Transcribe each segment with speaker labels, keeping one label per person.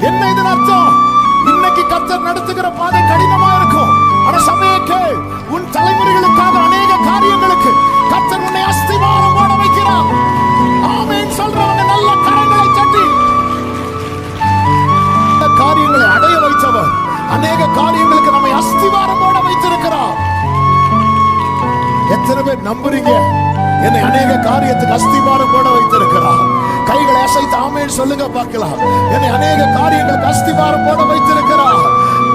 Speaker 1: என்ன இதன் அர்த்தம்? இன்னைக்கு கர்த்தர் நடத்துகிற பாதை கடினமா இருக்கும். ஆனா சமயக்கே உன் தலைமுறைகளுக்காக அநேக காரியங்களுக்கு கர்த்தர் உன்னை அஸ்திவாரம் போட வைக்கிறார். ஆமென் சொல்றவங்க நல்ல கரங்களை தட்டி. காரியங்களை அடைய வைத்தவர் அநேக காரியங்களுக்கு நம்மை அஸ்திவாரம் போட வைத்திருக்கிறார். எத்தனை பேர் நம்புறீங்க? என்னை அநேக காரியத்துக்கு அஸ்திவாரம் போட வைத்திருக்கிறார். கைகளை அசைத்து ஆமென் சொல்லுங்க பார்க்கலாம். என்னை அநேக காரியங்களுக்கு அஸ்திவாரம் போட வைத்திருக்கிறார்.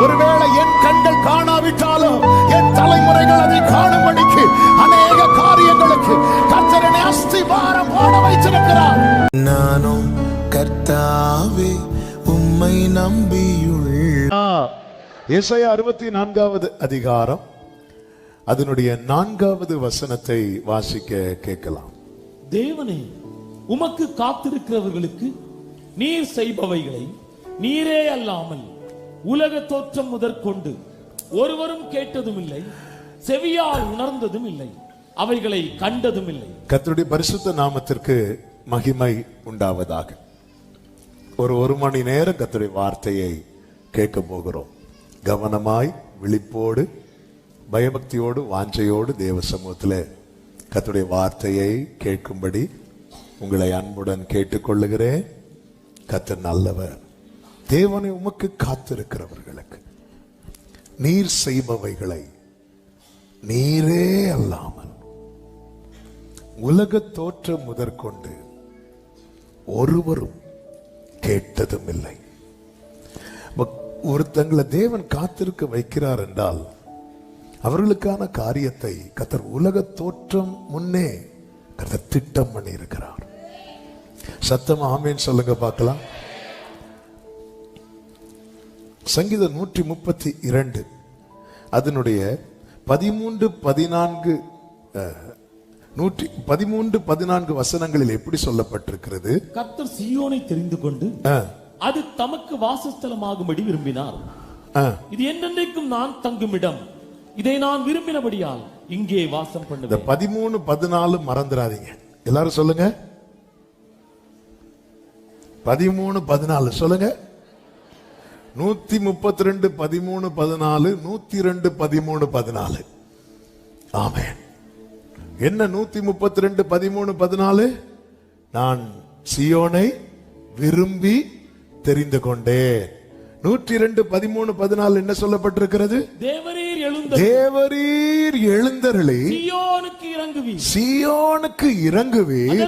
Speaker 1: ஒருவேளை என் கண்கள் காணாவிட்டாலும் என் தலைமுறைகள் அதை காணும்படிக்கு அநேக காரியங்களுக்கு கர்த்தர் என்னை அஸ்திவாரம் போட வைத்திருக்கிறார்.
Speaker 2: நானும் கர்த்தாவே உம்மை நம்பியுள்ளேன்.
Speaker 1: ஏசாயா 64வது அதிகாரம் அதனுடைய 4வது வசனத்தை வாசிக்க கேட்கலாம்.
Speaker 3: தேவனே, உமக்கு காத்திருக்கிறவர்களுக்கு நீர் செய்பவைகளை நீரே அல்லாமல் உலக தோற்றம் முதற்கொண்டு ஒருவரும் கேட்டதும் இல்லை, செவியால் உணர்ந்ததும் இல்லை, அவைகளை கண்டதும் இல்லை.
Speaker 1: கர்த்தருடைய பரிசுத்த நாமத்திற்கு மகிமை உண்டாவதாக. ஒரு மணி நேரம் கர்த்தருடைய வார்த்தையை கேட்க போகிறோம். கவனமாய், விழிப்போடு, பயபக்தியோடு, வாஞ்சையோடு தேவ சமூகத்தில் கர்த்தருடைய வார்த்தையை கேட்கும்படி உங்களை அன்புடன் கேட்டுக்கொள்ளுகிறேன். கர்த்தர் நல்லவர். தேவனை உமக்கு காத்திருக்கிறவர்களுக்கு நீர் செய்பவைகளை நீரே அல்லாமல் உலக தோற்றம் முதற்கொண்டு ஒருவரும் கேட்டதும் இல்லை. ஒருத்தங்களை தேவன் காத்திருக்க வைக்கிறார் என்றால் அவர்களுக்கான காரியத்தை கர்த்தர் உலக தோற்றம் முன்னே கர்த்தர் திட்டம் பண்ணி இருக்கிறார். சத்தமா ஆமென் சொல்லுங்க பார்க்கலாம். சங்கீதம் 132 அதனுடைய 13-14 வசனங்களில் எப்படி சொல்லப்பட்டிருக்கிறது?
Speaker 3: கர்த்தர் சீயோனை தெரிந்து கொண்டு அது தமக்கு வாசஸ்தலமாகும்படி விரும்பினார். இது என்றென்றைக்கும் நான் தங்கும் இடம், இதை நான் விரும்பினபடியால் இங்கே வாசம் பண்ணுவேன்.
Speaker 1: 13-14 மறந்துடாதீங்க. எல்லாரும் சொல்லுங்க. 13-14 சொல்லுங்க. 132 13-14 102 13-14. ஆமென். என்ன 132 13-14? நான் சீயோனை விரும்பி தெரிந்து கொண்டேன். 102 13-14 என்ன சொல்லப்பட்டிருக்கிறது? தேவரீர் எழுந்தருளி சீயோனுக்கு இறங்குவீர்,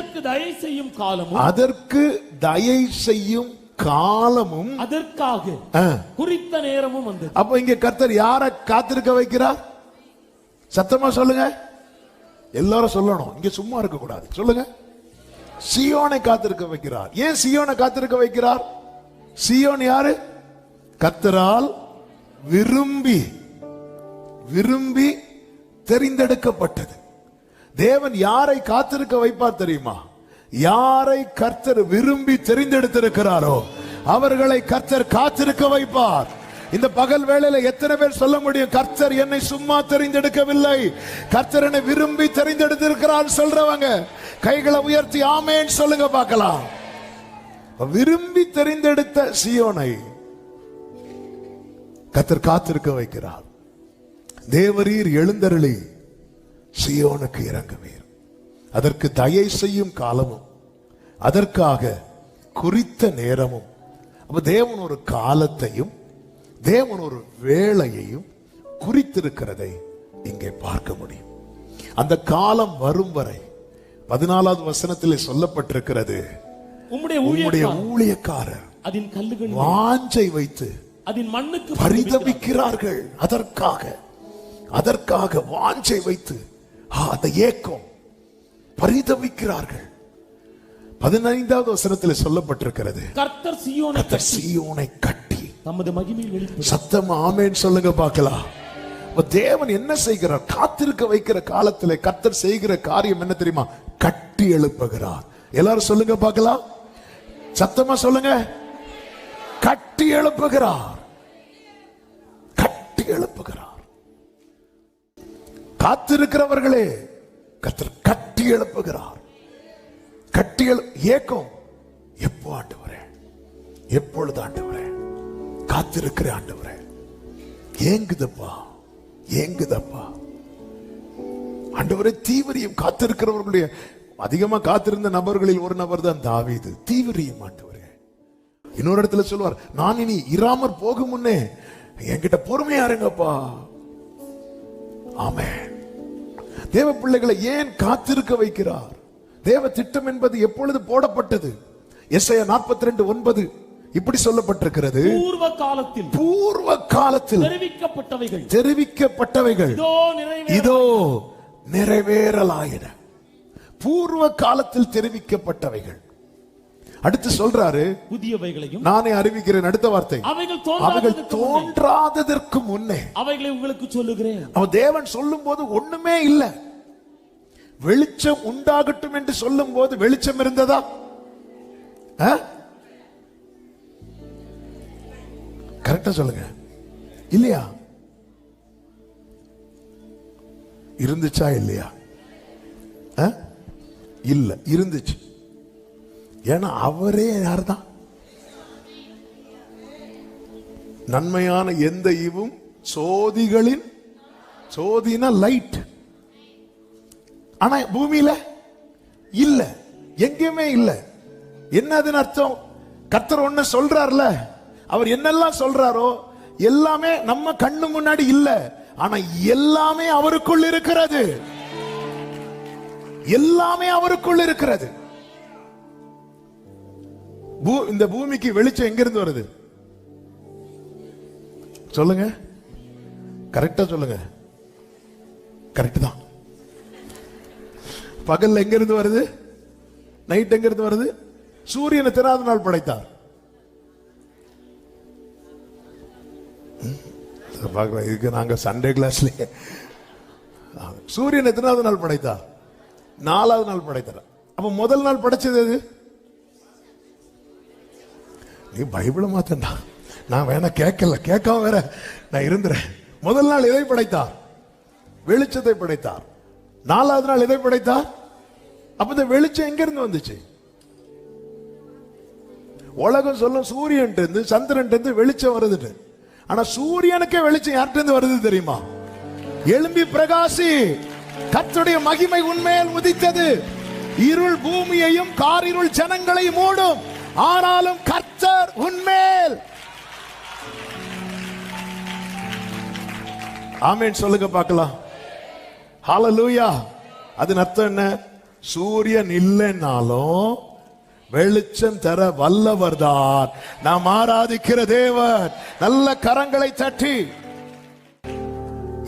Speaker 1: அதற்கு தயை செய்யும் காலமும்
Speaker 3: அதற்காக குறித்த நேரமும் வந்தது.
Speaker 1: அப்ப இங்க கர்த்தர் யாரை காத்திருக்க வைக்கிறார்? சத்தமா சொல்லுங்க. எல்லாரும் சொல்லணும், இங்க சும்மா இருக்க கூடாது. சொல்லுங்க. சீயோனை காத்திருக்க வைக்கிறார். ஏன் சீயோனை காத்திருக்க வைக்கிறார்? சீயோன் யாரு? கர்த்தரால் விரும்பி தெரிந்தெடுக்கப்பட்டது. தேவன் யாரை காத்திருக்க வைப்பார் தெரியுமா? யாரை கர்த்தர் விரும்பி தெரிந்தெடுத்திருக்கிறாரோ அவர்களை கர்த்தர் காத்திருக்க வைப்பார். இந்த பகல் வேளையில எத்தனை பேர் சொல்ல முடியும், கர்த்தர் என்னை சும்மா தெரிந்தெடுக்கவில்லை, கர்த்தர் என்னை விரும்பி தெரிந்தெடுத்திருக்கிறார் சொல்றவங்க கைகளை உயர்த்தி ஆமென் சொல்லுங்க பார்க்கலாம். விரும்பி தெரிந்தெடுத்த சீயோனை கர்த்தர் காத்திருக்க வைக்கிறார். தேவரீர் எழுந்தருளி சீயோனுக்கு இறங்குவீர், அதற்கு தயை செய்யும் காலமும் அதற்காக குறித்த நேரமும். அப்ப தேவன் ஒரு காலத்தையும் தேவன் ஒரு வேளையையும் குறித்திருக்கிறதை இங்கே பார்க்க முடியும். அந்த காலம் வரும் வரை 14வது வசனத்திலே சொல்லப்பட்டிருக்கிறது, உம்முடைய ஊழியக்காரர்
Speaker 3: அதன் கல்லுகள்
Speaker 1: வாஞ்சை வைத்து
Speaker 3: அதன் மண்ணுக்கு
Speaker 1: பரிதபிக்கிறார்கள். அதற்காக வாஞ்சை வைத்து அந்த ஏக்கம் பரிதபிக்கிறார்கள். 15வது வசனத்தில் சொல்லப்பட்டிருக்கிறது,
Speaker 3: கர்த்தர்
Speaker 1: சீயோனை கட்டி
Speaker 3: தமது மகிமையில் வெளிப்படுத்துவார்.
Speaker 1: சத்தமா ஆமென் சொல்லுங்க பார்க்கலாம். தேவன் என்ன செய்கிறார்? காத்திருக்க வைக்கிற காலத்தில் கர்த்தர் செய்கிற காரியம் என்ன தெரியுமா? கட்டி எழுப்புகிறார். எல்லாரும் சொல்லுங்க பார்க்கலாம். சத்தமா சொல்லுங்க. கட்டி எழுப்புகிறார். கட்டி எழுப்புகிறார். காத்திருக்கிறவர்களே கர்த்தர் கட்டி எழுப்புகிறார். கட்டி ஏக்கம் எப்போ ஆண்டவரே, எப்பொழுது ஆண்டவரே? காத்திருக்கிற ஆண்டவரே, ஏங்குதப்பா, ஏங்குதப்பா ஆண்டவரே. தீவிரியம் காத்திருக்கிறவர்களுடைய அதிகமா காத்திருந்த நபர்களில் ஒரு நபர் தான் தாவீது. தீவிரியம் ஆண்டவரே. இன்னொரு இடத்துல சொல்லுவார், நான் இனி இராமற் போகும் முன்னே என்கிட்ட பொறுமையா இருங்கப்பா. ஆமென். தேவ பிள்ளைகளை ஏன் காத்திருக்க வைக்கிறார்? தேவ திட்டம் என்பது எப்பொழுது போடப்பட்டது? எஸ்ஐயா 42:9 இப்படி சொல்லப்பட்டிருக்கிறது, பூர்வ காலத்தில் தெரிவிக்கப்பட்டவைகள் இதோ நிறைவேறலாயின. பூர்வ காலத்தில் தெரிவிக்கப்பட்டவைகள். அடுத்து சொல்றாரு, புதியவைகளையும் நானே அறிவிக்கிறேன். அடுத்த வார்த்தை, அவைகள் தோன்றாததற்கு முன்னே அவைகளை உங்களுக்கு சொல்லுகிறேன். அவன் தேவன் சொல்லும் போது ஒண்ணுமே இல்லை. வெளிச்சம் உண்டாகட்டும் என்று சொல்லும் போது வெளிச்சம் இருந்ததா? கரெக்டா சொல்லுங்க, இல்லையா? இருந்துச்சா இல்லையா? இல்ல, இருந்துச்சு. ஏன்னா அவரே யார்தான்? நன்மையான எந்த ஈவும் சோதிகளின் சோதினா லைட். ஆனா பூமியில இல்ல, எங்கேயுமே இல்ல. என்னதுன்னு அர்த்தம்? கர்த்தர் ஒண்ணு சொல்றாருல, அவர் என்னெல்லாம் சொல்றாரோ எல்லாமே நம்ம கண்ணு முன்னாடி இல்ல, ஆனா எல்லாமே அவருக்குள் இருக்கிறது. எல்லாமே அவருக்குள் இருக்கிறது. இந்த பூமிக்கு வெளிச்சம் எங்க இருந்து வருது? சொல்லுங்க, கரெக்டா சொல்லுங்க. கரெக்ட் தான். பகல்ல எங்க இருந்து வருது? நைட் எங்க இருந்து வருது? சூரியனை திராத நாள் படைத்தார். இதுக்கு நாங்க சண்டே கிளாஸ்ல சூரியன் எத்தனாவது நாள் படைத்தார்? 4வது நாள் படைத்தார். அப்ப முதல் நாள் படைச்சது எது? நீ பைபிளை மாத்தண்டா, நான் வேணா கேட்காம வேற நான் இருந்துறேன். முதல் நாள் எதை படைத்தார்? வெளிச்சத்தை படைத்தார். 4வது நாள் எதை படைத்தார்? அப்ப இந்த வெளிச்சம் எங்க இருந்து வந்துச்சு? உலகம் சொல்லும் சூரியன் இருந்து சந்திரன் இருந்து வெளிச்சம் வருது. ஆனா சூரியனுக்கே வெளிச்சம் யார்கிட்ட இருந்து வருது தெரியுமா? எழும்பி பிரகாசி, கர்த்தருடைய மகிமை உன்மேல் உதித்தது. இருள் பூமியையும் காரிருள் ஜனங்களை மூடும், ஆனாலும் கர்த்தர் உன்மேல். ஆமென் சொல்லுங்க பார்க்கலாம். ஹல்லேலூயா. அதன் அர்த்தம் என்ன? சூரியன் இல்லைன்னாலும் வெளிச்சம் தர வல்லவர் தான் நாம் ஆராதிக்கிற தேவன். நல்ல கரங்களை தட்டி,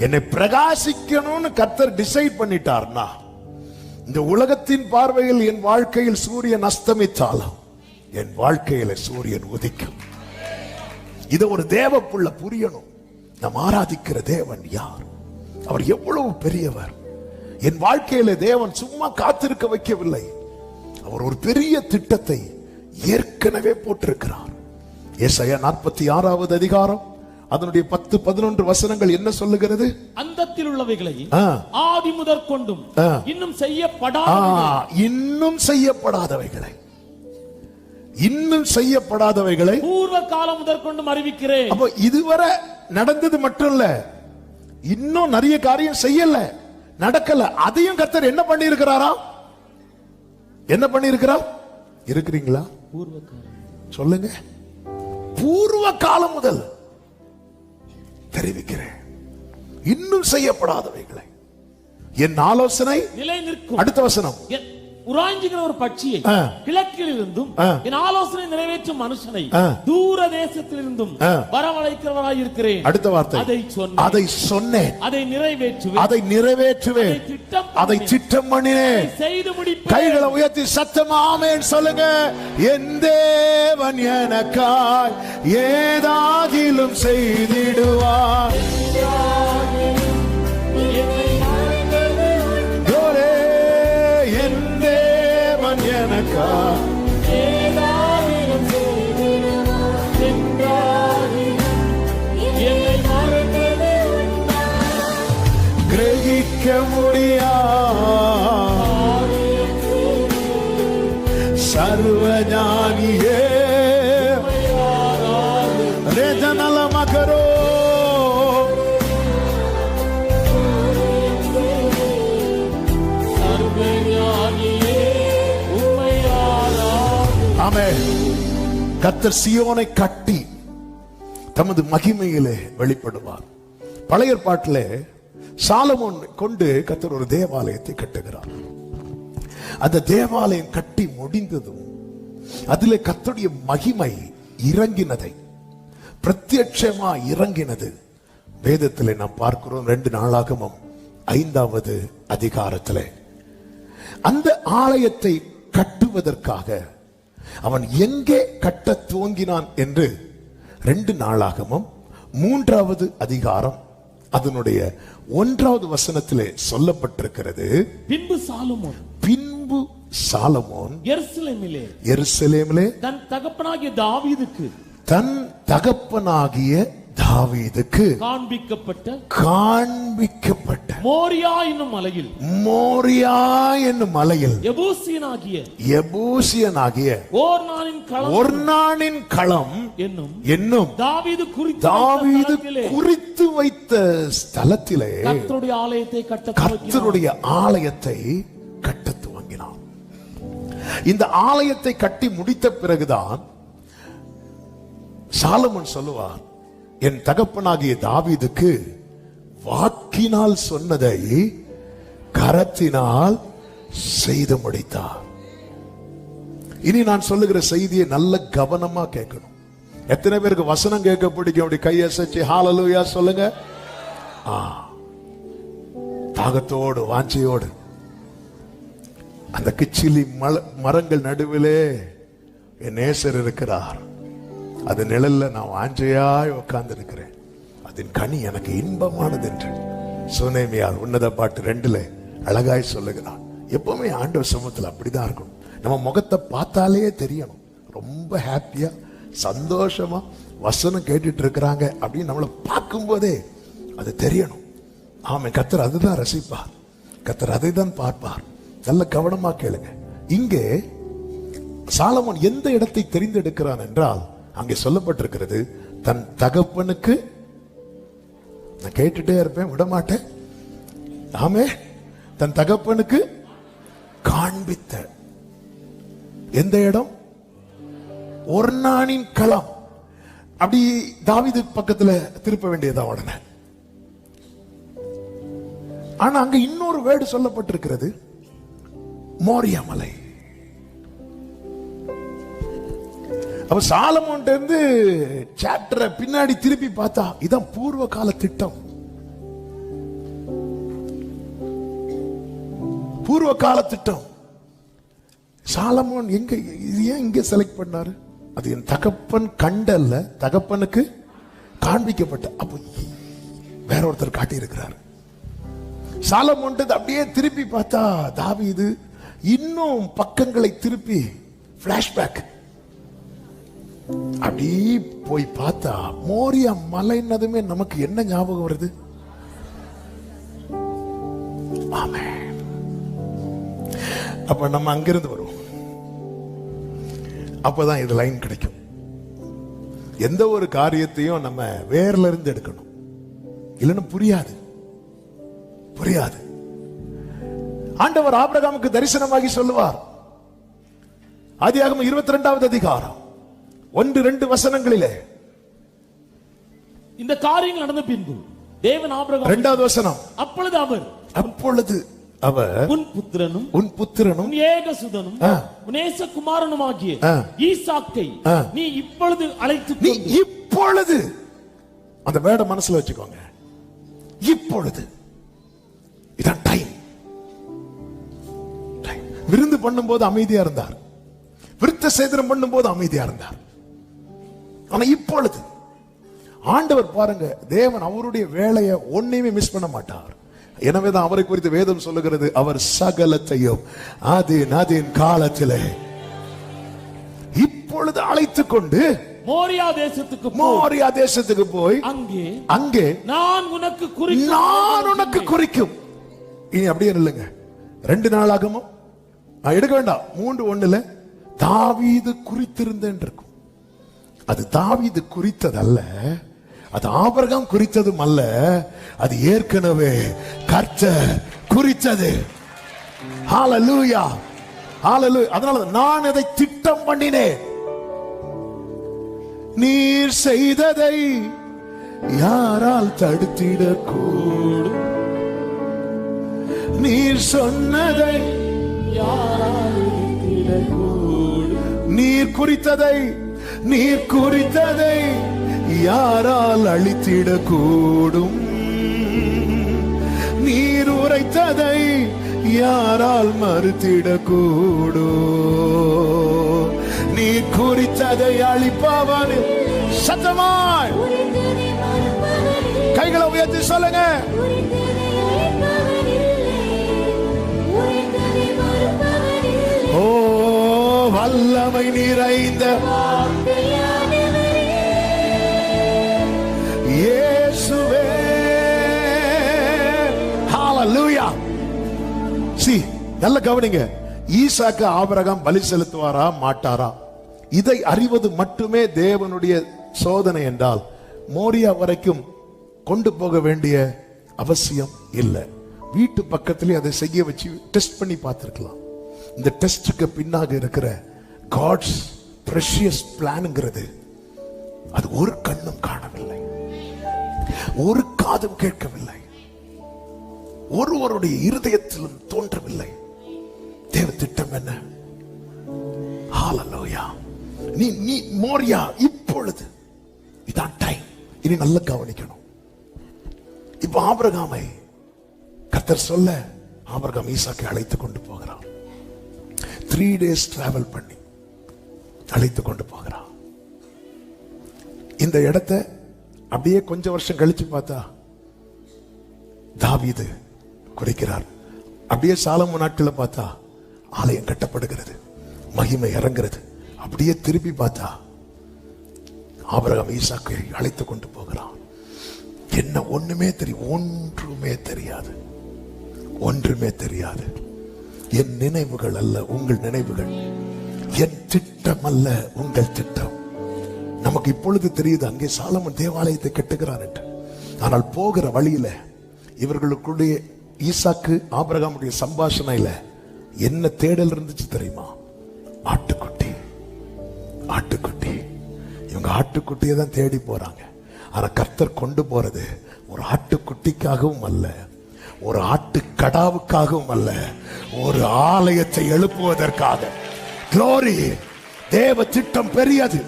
Speaker 1: என்னை பிரகாசிக்கணும்னு கர்த்தர் டிசைட் பண்ணிட்டார்னா, இந்த உலகத்தின் பார்வையில் என் வாழ்க்கையில் சூரியன் அஸ்தமித்தாலும் என் வாழ்க்கையில சூரியன் உதிக்கும். இதை ஒரு தேவ புள்ள புரியணும். நாம் ஆராதிக்கிற தேவன் யார்? அவர் எவ்வளவு பெரியவர். என் வாழ்க்கையில தேவன் சும்மா காத்திருக்க வைக்கவில்லை. அவர் ஒரு பெரிய திட்டத்தை ஏற்கனவே போட்டிருக்கிறார். ஏசாயா 46வது அதிகாரம் அதனுடைய 10-11 வசனங்கள் என்ன சொல்லுகிறது? அந்தத்தில் உள்ளவைகளை ஆதி முதற் கொண்டும் இன்னும் செய்யப்படாதவைகளை பூர்வ காலம் முதற் கொண்டும் அறிவிக்கிறேன். அப்போ இதுவரை நடந்தது மட்டும் இல்ல, இன்னும் நிறைய காரியம் செய்யல, நடக்கல. அதையும் கர்த்தர் என்ன பண்ணி இருக்கிறாரா? என்ன பண்ணி இருக்கிறார்? இருக்கிறீங்களா? பூர்வ காலம் சொல்லுங்க. பூர்வ காலம் முதல் தெரிவிக்கிறேன், இன்னும் செய்யப்படாதவைகளை. என் ஆலோசனை நிலை நிற்கும். அடுத்த வசனம், உராய்ஞ்சுகிற ஒரு பட்சியை கிழக்கில் இருந்தும் என் ஆலோசனை நிறைவேற்றும் மனுஷனை தூர தேசத்திலிருந்தும் வரவழைக்கிறவராய் இருக்கிறேன். அடுத்த வார்த்தை, அதை சொன்னேன், அதை நிறைவேற்றுவேன், அதை திட்டம் பண்ணினேன், செய்து முடிப்பேன். கைகளை உயர்த்தி சத்தமா ஆமென் சொல்லுங்க. என் தேவன் எனக்காய் ஏதாகிலும் செய்திடுவார். கிரகிக்க முடியா சர்வஞானியே ரேஜனல மகரோ ஆமென். கர்த்தர் சீயோனை கட்டி தமது மகிமையிலே வெளிப்படுவார். பழைய ஏற்பாட்டிலே சாலமோன் கொண்டு கர்த்தர் ஒரு தேவாலயத்தை கட்டுகிறார். அந்த தேவாலயம் கட்டி முடிந்ததும் அதிலே கர்த்தருடைய மகிமை இறங்கினதை, பிரத்யட்சமா இறங்கினது வேதத்திலே நாம் பார்க்கிறோம். 2 நாளாகமம் 5வது அதிகாரத்திலே அந்த ஆலயத்தை கட்டுவதற்காக அவன் எங்கே கட்ட துவங்கினான் என்று 2 நாளாகமம் 3வது அதிகாரம் அதனுடைய 1வது வசனத்திலே சொல்லப்பட்டிருக்கிறது.
Speaker 3: பின்பு சாலமோன்
Speaker 1: எருசலேமிலே
Speaker 3: தன் தகப்பனாகிய தாவீதுக்கு காண்பிக்கப்பட்ட மோரியா என்னும் மலையில் எபூசியனாகிய ஒர்னானின் களம் என்னும் தாவீது குறித்து வைத்த ஸ்தலத்திலே கர்த்தருடைய ஆலயத்தை கட்ட துவங்கினான். இந்த ஆலயத்தை கட்டி முடித்த பிறகுதான் சாலமோன் சொல்லுவார், என் தகப்பனாகிய தாவீதுக்கு வாக்கினால் சொன்னதை கரத்தினால் செய்து முடித்தார். இனி நான் சொல்லுகிற செய்தியை நல்ல கவனமா கேட்கணும். எத்தனை பேருக்கு வசனம் கேட்க பிடிக்கும்? அப்படி கையசைச்சு ஹalleluya சொல்லுங்க. தாகத்தோடு வாஞ்சையோடு அந்த கிச்சிலி மரங்கள் நடுவிலே என் நேசர் இருக்கிறார். அது நிழல்ல நான் வாஞ்சையாய் உட்கார்ந்து இருக்கிறேன். அதன் கனி எனக்கு இன்பமானது என்று சுனேமியார் உன்னத பாட்டு 2ல அழகாய் சொல்லுகிறான். எப்பவுமே ஆண்டவர் சமூகத்தில் அப்படிதான் இருக்கணும். நம்ம முகத்தை பார்த்தாலே தெரியணும். ரொம்ப ஹாப்பியா சந்தோஷமா வசனம் கேட்டுட்டு இருக்கிறாங்க அப்படின்னு நம்மளை பார்க்கும் போதே அது தெரியணும். ஆமா, கர்த்தர் அதுதான் ரசிப்பார். கர்த்தர் அதை தான் பார்ப்பார். நல்ல கவனமா கேளுங்க. இங்கே சாலமோன் எந்த இடத்தை தெரிந்தெடுக்கிறான் என்றால், அங்கே சொல்லப்பட்டிருக்கிறது, தன் தகப்பனுக்கு, நான் கேட்டுட்டே இருப்பேன் விட மாட்டேன், ஆமே, தன் தகப்பனுக்கு காண்பித்த எந்த இடம்? ஒர்னானின் களம். அப்படி தாவீது பக்கத்துல திருப்ப வேண்டியதா உடனே. ஆனா அங்க இன்னொரு வேர்டு சொல்லப்பட்டிருக்கிறது, மோரியா மலை. அப்ப சாலமோன் இருந்து சாப்டரை பின்னாடி திருப்பி பார்த்தா இதான் பூர்வ கால திட்டம். பூர்வ கால திட்டம். சாலமோன் எங்க ஏன் இங்க செலக்ட் பண்ணாரு? அது என் தகப்பன் கண்டல்ல, தகப்பனுக்கு காண்பிக்கப்பட்ட. அப்போ வேற ஒருத்தர் காட்டி இருக்கிறார். சாலமோன் அப்படியே திருப்பி பார்த்தா தாவீது இன்னும் பக்கங்களை திருப்பி பிளாஷ்பேக் அப்படி போய் பார்த்தா மோரியா மலைன்னதுமே நமக்கு என்ன ஞாபகம் வருது? ஆமென். அப்ப நம்ம அங்கிருந்து வரும். அப்பதான் இது லைன் கிடைக்கும். எந்த ஒரு காரியத்தையும் நம்ம வேர்ல இருந்து எடுக்கணும், இல்லைன்னு புரியாது. புரியாது. ஆண்டவர் ஆபிரகாமுக்கு தரிசனமாகி சொல்லுவார். ஆதியாகமம் 22வது அதிகாரம் 1-2 வசனங்களிலே இந்த காரியங்கள் நடந்த பின்பு தேவன் ஆபிரகாம்
Speaker 1: 2வது வசனம், அப்பொழுது அவர் உன் புத்திரனும்
Speaker 3: ஏகசுதனும் நேசகுமாரனுமாகிய ஈசாக்கை நீ இப்பொழுது அழைத்து
Speaker 1: இப்பொழுது அந்த வேர்டை மனசுல வச்சுக்கோங்க. இப்பொழுது இதான் டைம். விருந்து பண்ணும் போது அமைதியா இருந்தார், விருத்த சேதனம் பண்ணும் போது அமைதியா இருந்தார். ஆனா இப்பொழுது ஆண்டவர் பாருங்க, தேவன் அவருடைய வேலையை ஒன்னையுமே மிஸ் பண்ண மாட்டார். எனவேதான் அவரை குறித்து வேதம் சொல்லுகிறது, அவர் சகலத்தையும் அதின் காலத்திலே இப்பொழுது அழைத்துக் கொண்டு மோரியா தேசத்துக்கு போய் அங்கே நான் உனக்கு குறிக்கும். இனி அப்படியே இல்லைங்க. 2 நாளாகமம் எடுக்க வேண்டாம், 3:1 தாவீது குறித்திருந்தேன் இருக்கும்.
Speaker 3: அது தாவீது குறித்ததல்ல, அது ஆபிரகாம் குறித்ததும் அல்ல, அது ஏற்கனவே கர்த்தர் குறித்தது. ஹalleluya, ஹalleluya. அதனால நான் அதை திட்டம் பண்ணினேன். நீர் செய்ததை யாரால் தடுத்திடக்கூடும்? நீர் சொன்னதை யாரால் நிறுத்திடக்கூடும்? நீர் குறித்ததை யாரால் அழித்திடக்கூடும்? நீர் உரைத்ததை யாரால் மறுத்திடக்கூடும்? நீர் குறித்ததை அழிப்பவன் சத்தமாய் கைகளை உயர்த்தி சொல்லுங்க. ஓ வல்லமை நிறைந்த இயேசுவே. ஹalleluya. See, நல்ல கவனிங்க. ஈசாக்கு ஆபிரகாம் பலி செலுத்துவாரா மாட்டாரா, இதை அறிவது மட்டுமே தேவனுடைய சோதனை என்றால் மோரியா வரைக்கும் கொண்டு போக வேண்டிய அவசியம் இல்லை. வீட்டு பக்கத்திலே அதை செய்ய வச்சு டெஸ்ட் பண்ணி பார்த்திருக்கலாம். இந்த டெஸ்டுக்கு பின்னாக இருக்கிற காட்ஸ் பிரஷியஸ் பிளான்ங்கிறது அது ஒரு கண்ணும் காணவில்லை, ஒரு காதும் கேட்கவில்லை, ஒருவருடைய இருதயத்திலும் தோன்றவில்லை. தேவ திட்டம் என்ன? ஹalleluya. நீ மோரியா இப்பொழுது இதான் டைம். இனி நல்ல கவனிக்கணும். இப்ப ஆபிரகாமை கர்த்தர் சொல்ல ஆபிரகாம் ஈசாக்கை அழைத்து கொண்டு போகிறான். 3 days டிராவல் பண்ணி அழைத்து கொண்டு போகிறான். இந்த இடத்தை அப்படியே கொஞ்சம் வருஷம் கழிச்சு பார்த்தா தாவீது குறிக்கிறார். அப்படியே சாலமோன் நாட்களில் பார்த்தா ஆலயம் கட்டப்படுகிறது, மகிமை இறங்குறது. அப்படியே திருப்பி பார்த்தா ஆபிரகாம் ஈசாக்கை அழைத்து கொண்டு போகிறான். என்ன ஒண்ணுமே ஒன்றுமே தெரியாது, ஒன்றுமே தெரியாது. என் நினைவுகள் அல்ல உங்கள் நினைவுகள், என் திட்டம் அல்ல உங்கள் திட்டம். நமக்கு இப்பொழுது தெரியுது அங்கே சாலமோன் தேவாலயத்தை கட்டுகிறான் என்று. ஆனால் போகிற வழியில இவர்களுக்குடைய ஈசாக்கு ஆபிரகாமுடைய சம்பாஷணையில என்ன தேடல் இருந்துச்சு தெரியுமா? ஆட்டுக்குட்டி, ஆட்டுக்குட்டி. இவங்க ஆட்டுக்குட்டியை தான் தேடி போறாங்க. ஆனா கர்த்தர் கொண்டு போறது ஒரு ஆட்டுக்குட்டிக்காகவும் அல்ல, ஒரு ஆட்டு கடாவுக்காகவும் அல்ல, ஒரு ஆலயத்தை எழுப்புவதற்காக. க்ளோரி. தேவ திட்டம் பெரியது.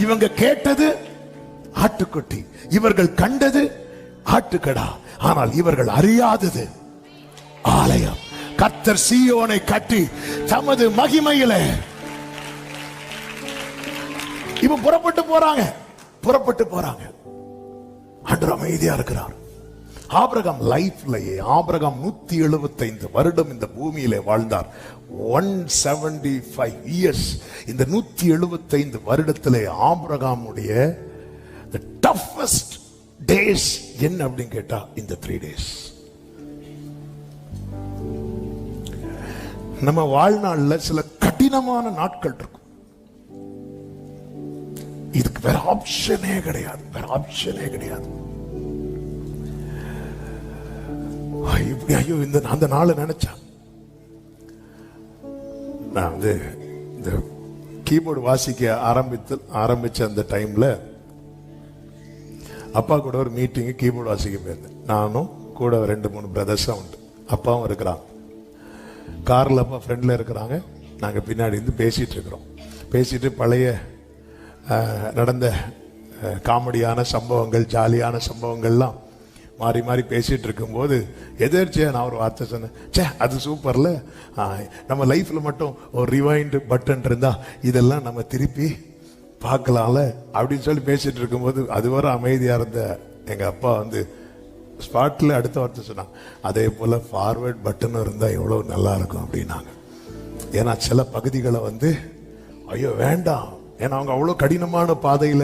Speaker 3: இவங்க கேட்டது ஆட்டுக்குட்டி, இவர்கள் கண்டது ஆட்டுக்கடா. ஆனால் இவர்கள் அறியாதது ஆலயம். கர்த்தர் சீயோனை கட்டி தமது மகிமையிலே இவன் புறப்பட்டு போறாங்க. ஆண்டவர் அமைதியா இருக்கிறார். ஆபிரகாம் லைஃப்லயே ஆபிரகாம் 175 வருடம் இந்த பூமியிலே வாழ்ந்தார். 175 years. இந்த 175 வருடத்திலே ஆபிரகாமுடைய the toughest days என்ன அப்படின்னு கேட்டா இந்த 3 days. நம்ம வாழ்நாள்ல சில கடினமான நாட்கள் இருக்கும். இதுக்கு வேற ஆப்ஷனே கிடையாது, வேற ஆப்ஷனே கிடையாது. இப்படி ஐயோ அந்த நாளை நினைச்சா நான் வந்து இந்த கீபோர்டு வாசிக்க ஆரம்பிச்ச அந்த டைம்ல அப்பா கூட ஒரு மீட்டிங் கீபோர்டு வாசிக்க போயிருந்தேன். நானும் கூட 2-3 பிரதர்ஸும் உண்டு. அப்பாவும் இருக்கிறாங்க. கார்ல அப்பா ஃப்ரெண்ட்ல இருக்கிறாங்க, நாங்க பின்னாடி இருந்து பேசிட்டு இருக்கிறோம். பேசிட்டு பழைய நடந்த காமெடியான சம்பவங்கள், ஜாலியான சம்பவங்கள்லாம் மாறி மாறி பேசிட்டு இருக்கும்போது எதிர்ச்சியா நான் ஒரு வார்த்தை சொன்னேன். அது சூப்பர்ல, நம்ம லைஃப்ல மட்டும் ஒரு ரிவைண்ட் பட்டன் இருந்தா இதெல்லாம் நம்ம திருப்பி பார்க்கலாம்ல அப்படின்னு சொல்லி பேசிட்டு இருக்கும்போது அதுவரை அமைதியா இருந்த எங்க அப்பா வந்து ஸ்பாட்ல அடுத்த வார்த்தை சொன்னாங்க, அதே போல ஃபார்வர்ட் பட்டன் இருந்தா எவ்வளவு நல்லா இருக்கும் அப்படின்னாங்க. ஏன்னா சில பகுதிகளை வந்து ஐயோ வேண்டாம், ஏன்னா அவங்க அவ்வளவு கடினமான பாதையில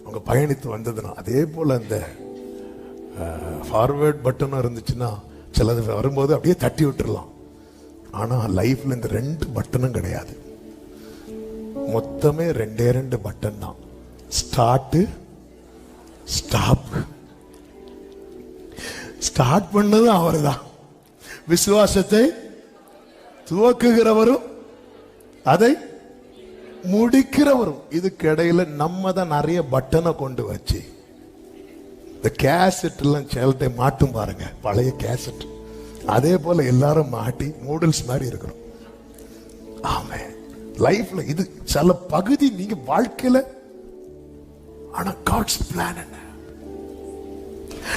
Speaker 3: அவங்க பயணித்து வந்ததுன்னா. அதே போல அந்த ஃபார்வர்ட் பட்டனும் இருந்துச்சுன்னா சிலது வரும்போது அப்படியே தட்டி விட்டுறலாம். ஆனா லைஃப்ல இந்த 2 பட்டனும் கிடையாது, மொத்தமே 2 பட்டன் தான். Start stop. ஸ்டார்ட் பண்ணது அவர்தான். விசுவாசத்தை துவக்குகிறவரும் அதை முடிக்கிறவரும். இதுக்கு இடையில நம்ம தான் நிறைய பட்டனை கொண்டு வச்சு இந்த கேசட் எல்லாம் சேலத்தை மாட்டும் பாருங்க, பழைய கேசட். அதே போல எல்லாரும் மாட்டி நூடுல்ஸ் மாதிரி இருக்கிறோம். ஆமே, லைஃப்ல இது சில பகுதி நீங்க வாழ்க்கையில. ஆனா காட்ஸ் பிளான் என்ன?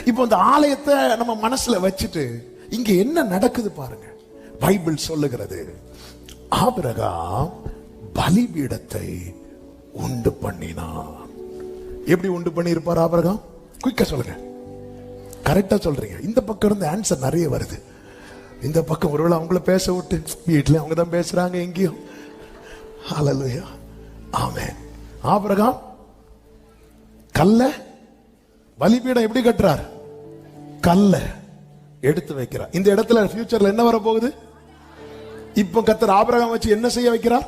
Speaker 3: இப்போ இந்த ஆலயத்தை நம்ம மனசுல வச்சுட்டு இங்க என்ன நடக்குது பாருங்க. பைபிள் சொல்லுகிறது, ஆபிரகாம் பலிபீடத்தை உண்டு பண்ணினான். எப்படி உண்டு பண்ணி இருப்பார் ஆபிரகாம்? குயிக்கா சொல்லுங்க, கரெக்டா சொல்றீங்க. இந்த பக்கம் இருந்து ஆன்சர் நிறைய வருது. இந்த பக்கம் ஒருவேளை அவங்கள பேச விட்டு வீட்டுல அவங்க தான் பேசுறாங்க எங்கேயும். ஹல்லேலூயா, ஆமென். ஆபிரகாம் கல்ல பலிபீடம் எப்படி கட்டுறார்? கல்ல எடுத்து வைக்கிறார். இந்த இடத்துல ஃபியூச்சர்ல என்ன வர போகுது? இப்ப கர்த்தர் ஆபிரகாம் வச்சு என்ன செய்ய வைக்கிறார்?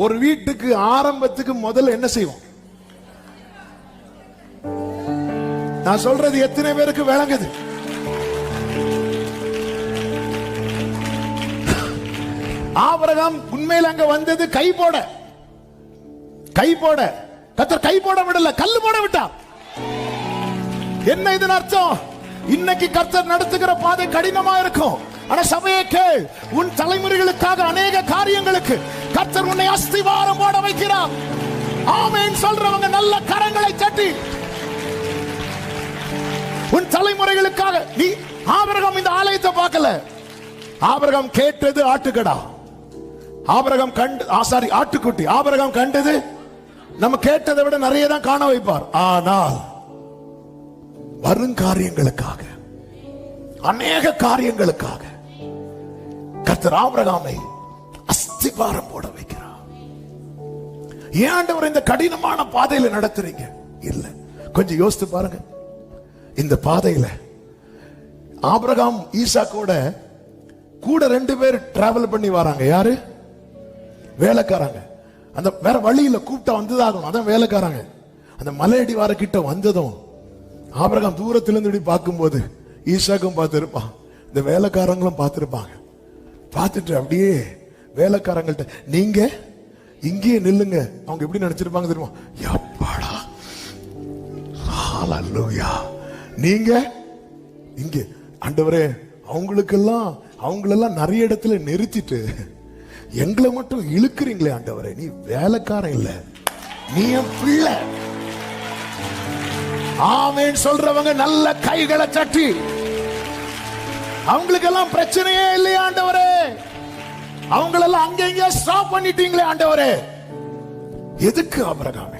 Speaker 3: ஒரு வீட்டுக்கு ஆரம்பத்துக்கு முதல்ல என்ன செய்வோம்? நான் சொல்றது எத்தனை பேருக்கு விளங்குது? ஆபிரகாம் உண்மையில் அங்க வந்தது கை போட. கர்த்தர் கை போட விடல, கல்லு போட விட்டார். என்ன இதன் அர்த்தம்? இன்னைக்கு கர்த்தர் நடத்துகிற பாதை கடினமா இருக்கும். ஆனா சபையை கேள், உன் தலைமுறைகளுக்காக அநேக காரியங்களுக்கு கர்த்தர் உன்னை அஸ்திவாரம் போட வைக்கிறார். ஆமென் சொல்றவங்க நல்ல கரங்களை தட்டி. உன் தலைமுறைகளுக்காக. நீ ஆபிரகாம் இந்த ஆலயத்தை பார்க்கல. ஆபிரகாம் கேட்டது ஆட்டுக்கடா. ஆபிரகாம் ஆட்டுக்குட்டி. ஆபிரகாம் கண்டது நம்ம கேட்டதை விட நிறைய தான் காண வைப்பார். ஆனால் வருங்காரியங்களுக்காக, அநேக காரியங்களுக்காக கர்த்தர் ஆபிரகாமை அஸ்திவாரம் போட வைக்கிறார். ஏன் ஆண்டவர் இந்த கடினமான பாதையில நடத்துறீங்க? இல்ல, கொஞ்சம் யோசித்து பாருங்க. இந்த பாதையில ஆபிரகாம் ஈசாக்கோட கூட 2 பேர் டிராவல் பண்ணி வராங்க. யாரு? வேலைக்காரங்க. அந்த வேற வழியில கூப்பிட்டா வந்துதாகணும், அதான் வேலைக்காரங்க. அந்த மலையடி வார கிட்ட வந்ததும் ஆபிரகாம் தூரத்திலிருந்து இப்படி பார்க்கும்போது ஈசாக்கும் பார்த்திருப்பான், இந்த வேலைக்காரங்களும் பார்த்திருப்பாங்க. பார்த்துட்டு அப்படியே வேலைக்காரங்கள்ட்ட, நீங்க இங்கேயே நில்லுங்க. அவங்க எப்படி நினைச்சிருப்பாங்க தெரியுமா? எப்பாடா, ஹல்லேலூயா, நீங்க இங்க. ஆண்டவரே, அவங்களெல்லாம் நிறைய இடத்துல நிறுத்திட்டு எங்களை மட்டும் இழுக்கிறீங்களே ஆண்டவரே. நீ வேலைக்காரன் இல்ல, நீ என் பிள்ளை. ஆமென் சொல்றவங்க நல்ல கைகளை தட்டி. அவங்களுக்கெல்லாம் பிரச்சனையே இல்லையா ஆண்டவரே? அவங்களெல்லாம் அங்க இங்க ஸ்டாப் பண்ணிட்டீங்களே ஆண்டவரே. எதுக்கு ஆபிரகாமே?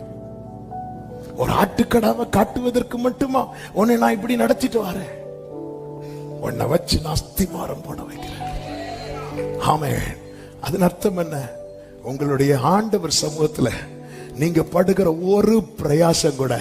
Speaker 3: ஒரு ஆட்டுக்கடாவை காட்டுவதற்கு மட்டுமா உன்னை நான் இப்படி நடத்திட்டு வரேன்? உன்னை வச்சு நான் அஸ்திவாரம் போட வைக்கிறேன். ஆமென். அதன் அர்த்தம் என்ன? உங்களுடைய ஆண்டவர் சமூகத்துல நீங்க படுகிற ஒரு பிரயாசம் கூட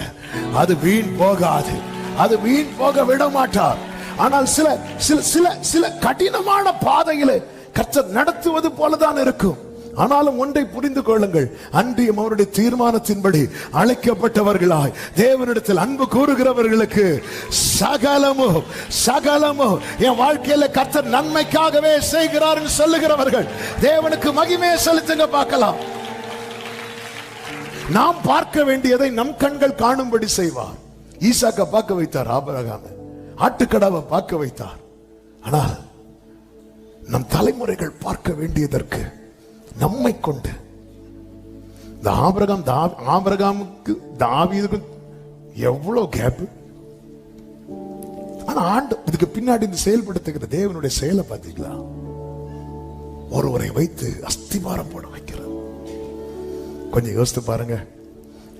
Speaker 3: அது வீண் போகாது. அது வீண் போக விட மாட்டார். ஆனால் சில சில சில சில கடினமான பாதையில கர்த்தர் நடத்துவது போலதான் இருக்கும். ஆனாலும் ஒன்றை புரிந்து கொள்ளுங்கள், அன்றியும் அவருடைய தீர்மானத்தின்படி அழைக்கப்பட்டவர்களாய் தேவனிடத்தில் அன்பு கூறுகிறவர்களுக்கு சகலமோ என் வாழ்க்கையில கர்த்தர் நன்மைக்காகவே செய்கிறார் சொல்லுகிறவர்கள் தேவனுக்கு மகிமையை செலுத்துங்க. பார்க்கலாம், நாம் பார்க்க வேண்டியதை நம் கண்கள் காணும்படி செய்வார். ஈசாக்க பார்க்க வைத்தார், ஆபிரகாமை ஆட்டுக்கடாவை பார்க்க வைத்தார். ஆனால் நம் தலைமுறைகள் பார்க்க வேண்டியதற்கு நம்மை கொண்டு இந்த ஆபிரகாமுக்கு தாவீதுக்கு எவ்வளவு கேப். ஆனா இதுக்கு பின்னாடி இந்த செயல்படுத்துகிற தேவனுடைய செயலை பார்த்தீங்களா? ஒருவரை வைத்து அஸ்திவாரம் போட வைக்கிறது. கொஞ்சம் யோசித்து பாருங்க.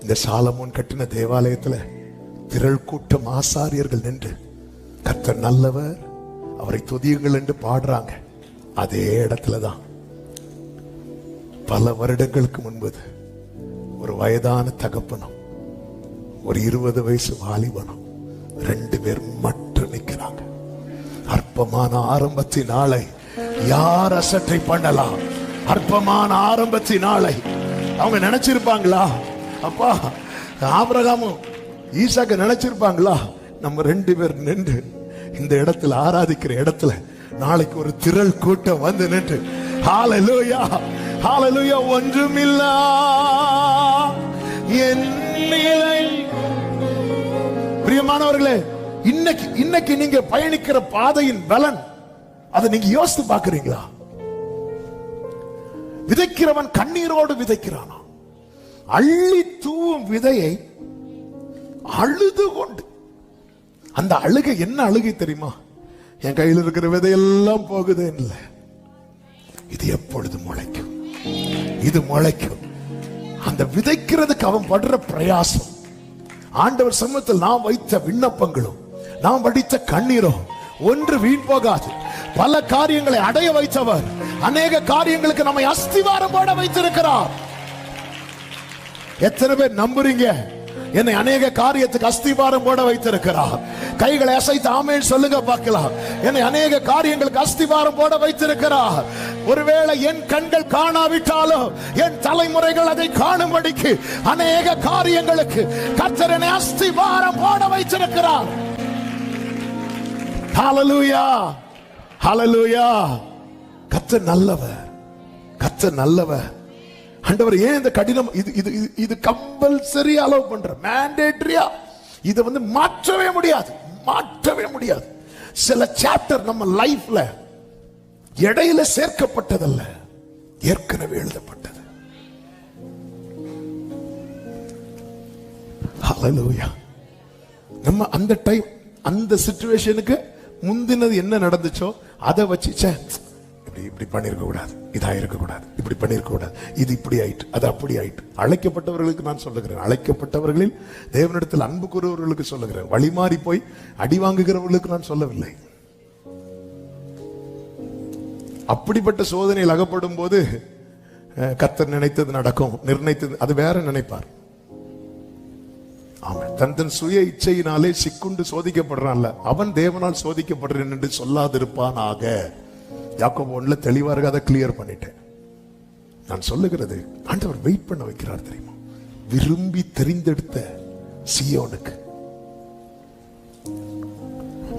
Speaker 3: இந்த சாலமோன் கட்டின தேவாலயத்துல திரள் கூட்டம் ஆசாரியர்கள் நின்று கர்த்தர் நல்லவர், அவரை துதியுங்கள் என்று பாடுறாங்க. அதே இடத்துலதான் பல வருடங்களுக்கு முன்பு ஒரு வயதான தகப்பனும் ஒரு 20 வயசு வாலிபனும் 2 பேர் மட்டும் நிற்கிறாங்க. அற்பமான ஆரம்பத்தின் ஆளை யார் அசட்டை பண்ணலாம்? அற்பமான ஆரம்பத்தின் நாளை அவங்க நினைச்சிருப்பாங்களா? அப்பா ஆபிரகாமும் ஈசாக்கு நினைச்சிருப்பாங்களா? நம்ம 2 பேர் நின்று இந்த இடத்துல ஆராதிக்கிற இடத்துல நாளைக்கு ஒரு திரள் கூட்டம் வந்து நின்று ஹalleluya ஹalleluya ஒன்றுமில்லா என் நிலை. பிரியமானவர்களே, இன்னைக்கு நீங்க பயணிக்கிற பாதையின் பலன் அதை நீங்க யோசித்து பார்க்கிறீங்களா? விதைக்கிறவன் கண்ணீரோடு விதைக்கிறானா? அள்ளி தூவும் விதையை அழுது கொண்டு, அந்த அழுகை என்ன அழுகை தெரியுமா? என் கையில் இருக்கிற விதையெல்லாம் போகுது இல்லை, இது எப்பொழுது முளைக்கும், இது முளைக்கும். அந்த விதைக்கிறதுக்கு அவன் படுற பிரயாசம், ஆண்டவர் சமூகத்தில் நாம் வைத்த விண்ணப்பங்களும் நாம் வடித்த கண்ணீரும் ஒன்று வீண் போகாது. பல காரியங்களை அடைய வைத்தவர் அநேக காரியங்களுக்கு நம்மை அஸ்திவாரம் போட வைத்திருக்கிறார். எத்தனை பேர் நம்புறீங்க? என்னை அநேக காரியத்துக்கு அஸ்திவாரம் போட வைத்திருக்கிறார். கைகளை அசைத்து ஆமென் சொல்லுங்க பார்க்கலாம். என்னை அநேக காரியங்களுக்கு அஸ்திவாரம் போட வைத்திருக்கிறார். ஒருவேளை என் கண்கள் காணாவிட்டாலும் என் தலைமுறைகள் அதை காணும்படிக்கு அநேக காரியங்களுக்கு கர்த்தர் என்னை அஸ்திவாரம் போட வைத்திருக்கிறார். ஹalleluya ஹalleluya. கர்த்தர் நல்லவர், கர்த்தர் நல்லவர். ஆண்டவர் ஏன் இந்த கடினம் இது கம்பல்சரி அலோவ் பண்ற, மேண்டேட்டரியா இதை மாற்றவே முடியாது, மாற்றவே முடியாது. சில சாப்டர் நம்ம லைஃப்ல இடையில சேர்க்கப்பட்டதல்ல, ஏற்கனவே எழுதப்பட்டது. ஹalleluya. நம்ம அந்த டைம் அந்த சிச்சுவேஷனுக்கு முந்தினது என்ன நடந்துச்சோ அதை வச்சு இப்படி பண்ணிருக்க கூடாது, இதா இருக்க கூடாது, இப்படி பண்ணிருக்க கூடாது, இது இப்படி ஆயிட்டு, அது அப்படி ஆயிட்டு. அழைக்கப்பட்டவர்களுக்கு நான் சொல்லுகிறேன், அழைக்கப்பட்டவர்களில் தேவனிடத்தில் அன்பு கூறுவர்களுக்கு சொல்லுகிறேன். வழிமாறி போய் அடி வாங்குகிறவர்களுக்கு நான் சொல்லவில்லை. அப்படிப்பட்ட சோதனையில் அகப்படும் போது கர்த்தர் நினைத்தது நடக்கும், நிர்ணயித்தது அது வேற நினைப்பார். தன் சுய இச்சையினாலே சிக்குண்டு சோதிக்கப்படுறான்ல, அவன் தேவனால் சோதிக்கப்படுறேன் என்று சொல்லாதிருப்பானாக. யாக்கோபு 1ல தெளிவா இருக்க, அதை கிளியர் பண்ணிட்டேன். நான் சொல்லுகிறது, ஆண்டவர் வெயிட் பண்ண வைக்கிறார் தெரியுமா? விரும்பி தெரிந்தெடுத்த சீயோனுக்கு.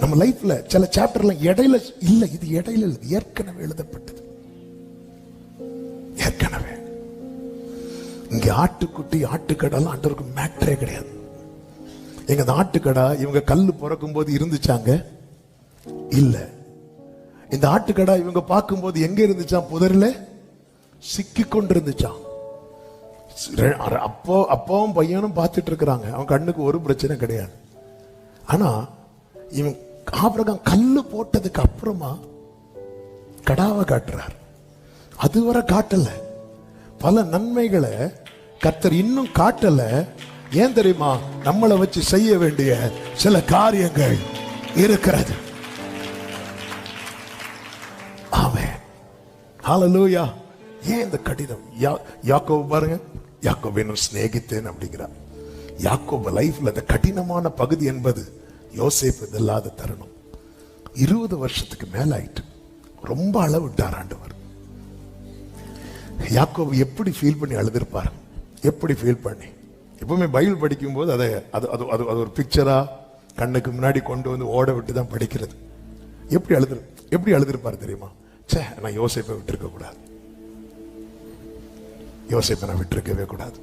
Speaker 3: நம்ம லைஃப்ல சில சாப்டர்ல இடையில இல்ல, இது இடையில இல்ல, ஏற்கனவே எழுதப்பட்டது, ஏற்கனவே. இங்க ஆட்டுக்குட்டி ஆட்டுக்கடலாம் ஆண்டவருக்கு மேட்டரே கிடையாது. எங்க ஆட்டுக்கடா இவங்க கல்லு பிறக்கும் போது இருந்துச்சாங்க இல்ல. இந்த ஆட்டுக்கடா இவங்க பார்க்கும் போது எங்க இருந்துச்சான்? புதர்ல சிக்கி கொண்டு இருந்துச்சான். அப்பாவும் பையனும் பார்த்துட்டு இருக்கிறாங்க, அவன் கண்ணுக்கு ஒரு பிரச்சனை கிடையாது. ஆனா இவன் ஆபிரகாம் கல்லு போட்டதுக்கு அப்புறமா கடாவை காட்டுறார். அதுவரை காட்டல, பல நன்மைகளை கர்த்தர் இன்னும் காட்டல. ஏன் தெரியுமா? நம்மளை வச்சு செய்ய வேண்டிய சில காரியங்கள் இருக்கிறது. ஆமென் ஹalleluya. ஏன் இந்த கடிதம்? யாக்கோபு பாருங்க, யாக்கோபு இன்னும் சிநேகித்தேன் அப்படிங்கிறார். யாக்கோபு லைஃப்ல அந்த கடினமான பகுதி என்பது யோசேப்பு இல்லாத தருணம். 20 வருஷத்துக்கு மேல ஆயிட்டு ரொம்ப அளவிட்டார் ஆண்டவர். யாக்கோபு எப்படி ஃபீல் பண்ணி அழுதிருப்பார், எப்படி ஃபீல் பண்ணி. எப்பவுமே பைபிள் படிக்கும் போது அதை அது ஒரு பிக்சரா கண்ணுக்கு முன்னாடி கொண்டு வந்து ஓட விட்டு தான் படிக்கிறது. எப்படி அழுதிருப்பார் தெரியுமா? நான் யோசேப்பை விட்டுருக்க கூடாது, யோசேப்பை நான் விட்டுருக்கவே கூடாது.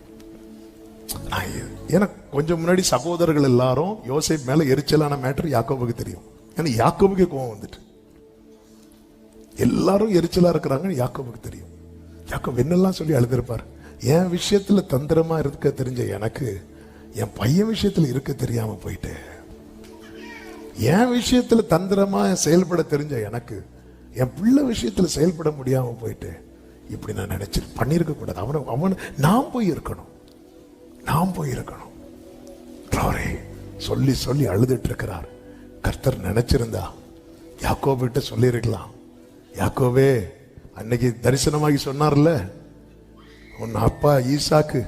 Speaker 3: ஏன்னா கொஞ்சம் முன்னாடி சகோதரர்கள் எல்லாரும் யோசேப் மேல எரிச்சலான மேட்டர் யாக்கோபுக்கு தெரியும். ஏன்னா யாக்கோபுக்கு கோவம் வந்துட்டு எல்லாரும் எரிச்சலா இருக்கிறாங்கன்னு யாக்கோபுக்கு தெரியும். யாக்கோபு என்னெல்லாம் சொல்லி அழுதிருப்பார். என் விஷயத்துல தந்திரமா இருக்க தெரிஞ்ச எனக்கு என் பையன் விஷயத்துல இருக்க தெரியாம போயிட்டு, என் விஷயத்துல தந்திரமா செயல்பட தெரிஞ்ச எனக்கு என் பிள்ளை விஷயத்துல செயல்பட முடியாம போயிட்டு, இப்படி நான் நினைச்சு பண்ணிருக்க கூடாது. அவன் நான் போய் இருக்கணும், நான் போய் இருக்கணும். சொல்லி சொல்லி அழுதுட்டு இருக்கிறார். கர்த்தர் நினைச்சிருந்தா யாக்கோபிட்ட சொல்லி இருக்கலாம், யாக்கோவே அன்னைக்கு தரிசனமாகி சொன்னார்ல, உன் அப்பா ஈசாக்கு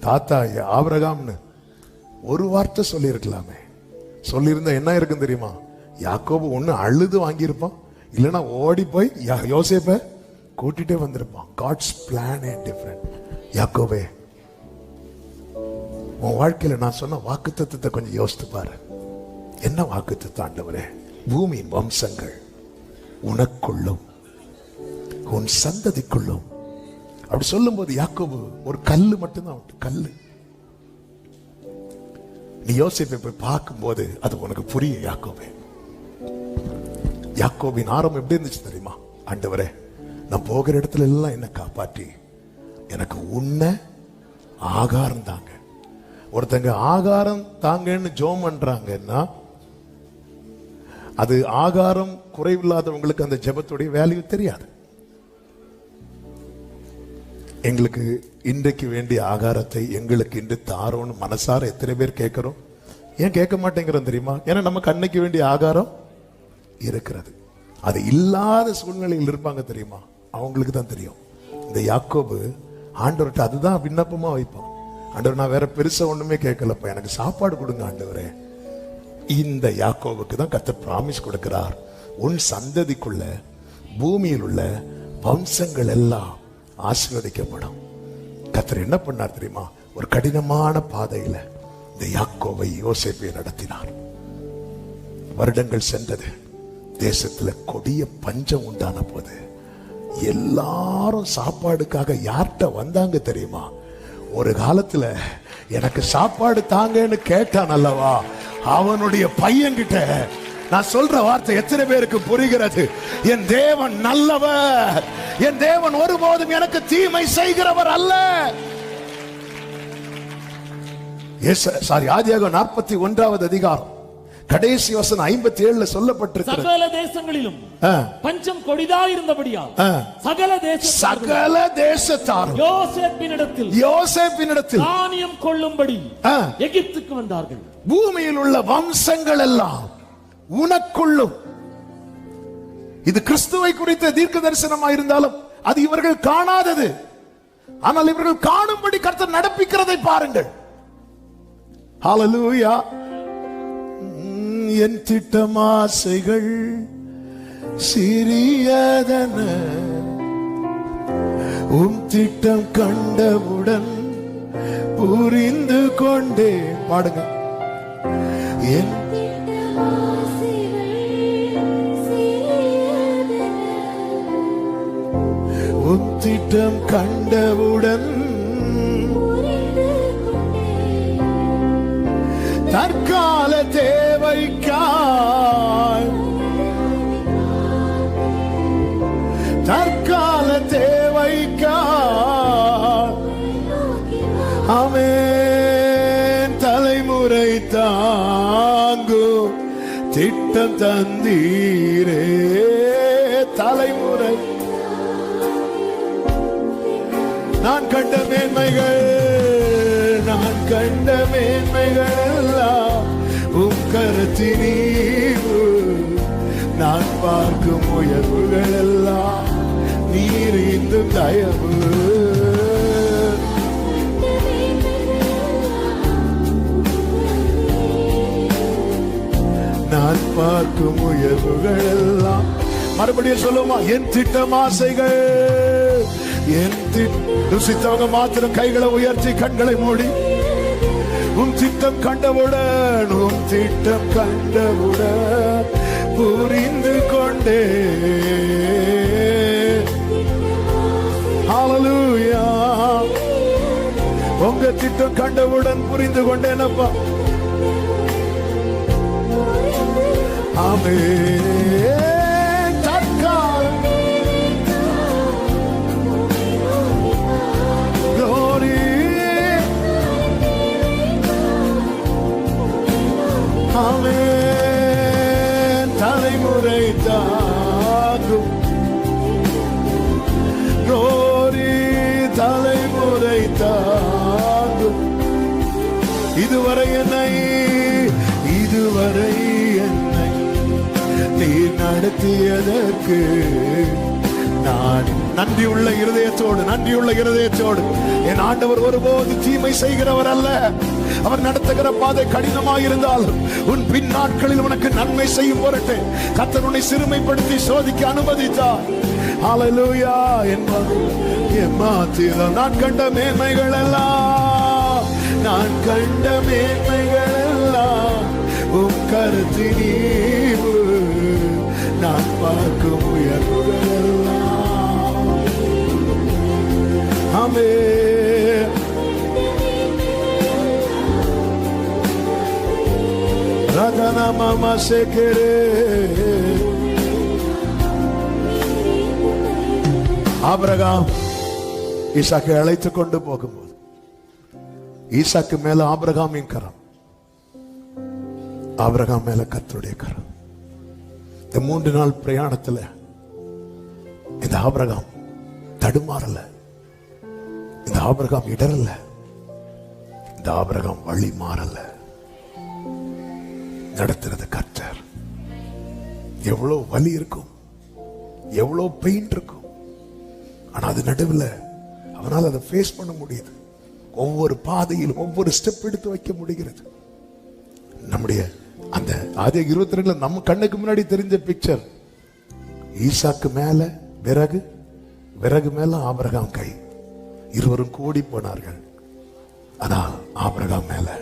Speaker 3: தாத்தா ஆபிரகாம்னு ஒரு வார்த்தை சொல்லி இருக்கலாமே. சொல்லியிருந்தா என்ன இருக்கும் தெரியுமா? யாக்கோபு ஒண்ணு அழுது வாங்கியிருப்பான், இல்லைன்னா ஓடி போய் யோசேப்பை கூட்டிட்டே வந்திருப்பான். God's plan different. யாக்கோபே, உன் வாழ்க்கையில நான் சொன்ன வாக்குத்தத்தத்தை கொஞ்சம் யோசித்து பாரு. என்ன வாக்குத்தத்தம் ஆண்டவரே? பூமியின் வம்சங்கள் உனக்குள்ளும் உன் சந்ததிக்குள்ளும். அப்படி சொல்லும் போது யாக்கோபு ஒரு கல்லு மட்டும்தான், கல்லு. நீ யோசிப்பை போய் பார்க்கும் போது அது உனக்கு புரியும். யாக்கோபே, யாக்கோபின் ஆரம்பம் எப்படி இருந்துச்சு தெரியுமா? ஆண்டவரே, நான் போகிற இடத்துல எல்லாம் என்ன காப்பாற்றி எனக்கு உண்ண ஆகாரம் தாங்க. ஒருத்தங்க ஆகாரம் தாங்கன்னு ஜோம் பண்றாங்கன்னா அது ஆகாரம் குறைவில்லாதவங்களுக்கு அந்த ஜெபத்துடைய வேல்யூ தெரியாது. எங்களுக்கு இன்றைக்கு வேண்டிய ஆகாரத்தை எங்களுக்கு இன்று தாரோன்னு மனசார எத்தனை பேர் கேட்கிறோம்? ஏன் கேட்க மாட்டேங்கிறோம் தெரியுமா? ஏன்னா நமக்கு அன்னைக்கு வேண்டிய ஆகாரம் இருக்கிறது. அது இல்லாத சூழ்நிலையில் இருப்பாங்க தெரியுமா? அவங்களுக்கு தான் தெரியும். இந்த யாக்கோபு ஆண்டவர்கிட்ட அதுதான் விண்ணப்பமா வைப்பான். ஆண்டவர், நான் வேற பெருசா ஒண்ணுமே கேட்கலப்பா, எனக்கு சாப்பாடு கொடுங்க ஆண்டவரே. இந்த யாக்கோபுக்கு தான் கர்த்தர் பிராமிஸ் கொடுக்கிறார், உன் சந்ததிக்குள்ள பூமியில் உள்ள வம்சங்கள் எல்லாம் ஆசீர்வதிக்கப்படும். கர்த்தர் என்ன பண்ணார் தெரியுமா? ஒரு கடினமான பாதையில இந்த யாக்கோபை யோசேப்பை நடத்தினார். வருடங்கள் சென்றது. தேசத்துல கொடிய பஞ்சம் உண்டான போது எல்லாரும் சாப்பாடுக்காக யார்கிட்ட வந்தாங்க தெரியுமா? ஒரு காலத்துல எனக்கு சாப்பாடு தாங்கன்னு கேட்டான் அல்லவா, அவனுடைய பையன்கிட்ட. நான் சொல்ற வார்த்தை எத்தனை பேருக்கு புரிகிறது? என் தேவன் நல்லவர், என் தேவன் ஒருபோதும் எனக்கு தீமை செய்கிறவர் அல்ல. ஆதியாகமம் 41வது அதிகாரம் கடைசி வசனம் 57 சொல்லப்பட்டிருக்கிறது.
Speaker 4: சகல தேசங்களிலும் பஞ்சம் கொடிதா இருந்தபடியால் சகல தேசத்தாரும் யோசேப்பினிடத்தில் தானியம் கொள்ளும்படி எகிப்துக்கு வந்தார்கள்.
Speaker 3: பூமியில் உள்ள வம்சங்கள் எல்லாம் உனக்குள்ளும். இது கிறிஸ்துவை குறித்த தீர்க்க தரிசனமாக இருந்தாலும் அது இவர்கள் காணாதது. ஆனால் இவர்கள் காணும்படி கர்த்தர் நடப்பிக்கிறதை பாருங்கள். ஹல்லேலூயா. என் திட்டமாசைகள் சிறியதன, உம் திட்டம் கண்டவுடன் புரிந்து கொண்டே. பாடுங்க. என் உம் திட்டம் கண்டவுடன் தற்கால தேவைக்காய் ஆமென் தலைமுறை தாங்கும் திட்டம் தந்தீரே. தலைமுறை நான் கண்ட மேன்மைகள் எல்லாம் உம் கருத்தினீவு. நான் பார்க்கும் உயர்வுகள் எல்லாம் நீர் இந்த தயவு. நான் பார்க்கும் உயர்வுகள் எல்லாம். மறுபடியும் சொல்லுமா? என் திட்டம் ஆசைகள். என் ருசித்தவங்க மாத்திரம் கைகளை உயர்த்தி கண்களை மூடி உம் திட்டம் கண்டவுடன் புரிந்து கொண்டே. ஹல்லேலூயா. உங்க திட்டம் கண்டவுடன் புரிந்து கொண்டேனப்பா. ஆமென். தலைமுறை தாங்கும் தலைமுறை தாங்கும். இதுவரை என்னை நீ நடத்தியதற்கு நான் நன்றியுள்ள இருதயத்தோடு என் ஆண்டவர் ஒருபோது தீமை செய்கிறவர் அல்ல. அவர் நடத்துகிற பாதை கடினமாயிருந்தாலும் உன் பின் நாட்களில் உனக்கு நன்மை செய்யும் பொருட்டு கர்த்தர் உன்னை சிறுமைப்படுத்தி சோதிக்க அனுமதித்தார். ஹalleluya என்பது எம்மாத்திரம் நான் கண்ட மேன்மைகள் எல்லாம், நான் கண்ட மேன்மைகள் எல்லாம் உம் கருத்தினீவு, நான் பார்க்கும் உயர்வுகள் எல்லாம். ஆமென். ரதன மாமா சேகரே. ஆபிரகாம் ஈசாக்கை அழைத்துக் கொண்டு போகும்போது ஈசாக்கு மேல ஆபிரகாமின் கரம், ஆபிரகாம் மேல கர்த்தருடைய கரம். இந்த 3 நாள் பிரயாணத்துல இந்த ஆபிரகாம் தடுமாறல, இந்த ஆபிரகாம் இடரல, இந்த ஆபிரகாம் வழி மாறல. நடத்துறது கர்த்தர். எவ்வளவு வலி இருக்கும், எவ்வளவு பெயின் இருக்கும், ஆனா அது நடுவில் அவனால் அதை ஃபேஸ் பண்ண முடியுது. ஒவ்வொரு பாதையிலும் ஒவ்வொரு ஸ்டெப் எடுத்து வைக்க முடிகிறது. நம்முடைய அந்த ஆதி 22 நம்ம கண்ணுக்கு முன்னாடி தெரிஞ்ச பிக்சர், ஈசாக்கு மேல விறகு, விறகு மேல ஆபிரகாம் கை, இருவரும் கூடி போனார்கள். ஆனால் ஆபிரகாம் மேல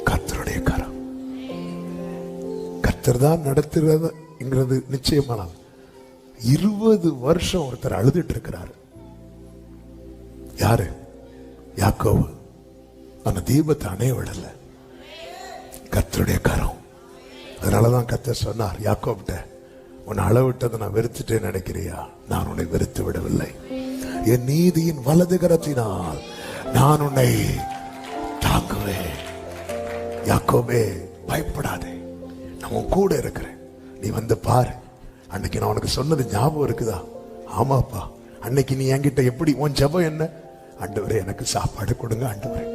Speaker 3: கர்த்தருடைய கரம். கர்த்தர் தான் நடத்துகிறது நிச்சயமானால் 20 வருஷம் ஒருத்தர் அழுதுட்டு இருக்கிறாரு. யாரு? யாக்கோபு. அந்த தீபத்தை அணைய விடல, கர்த்தருடைய கரம். அதனாலதான் கர்த்தர் சொன்னார் யாக்கோபிட்ட, உன்னை அளவிட்டதை நான் வெறுத்துட்டேன்னு நினைக்கிறியா? நான் உன்னை வெறுத்து விடவில்லை, என் நீதியின் வலது கரத்தினால் நான் உன்னை தாங்குவேன். யாக்கோபே பயப்படாதே, நான் உன் கூட இருக்கிறேன், நீ வந்து பாரு. அன்னைக்கு நான் உனக்கு சொன்னது ஞாபகம் இருக்குதா? ஆமாப்பா. அன்னைக்கு நீ என்கிட்ட எப்படி, உன் ஜெபம் என்ன? ஆண்டவரே எனக்கு சாப்பாடு கொடுங்க ஆண்டவரே.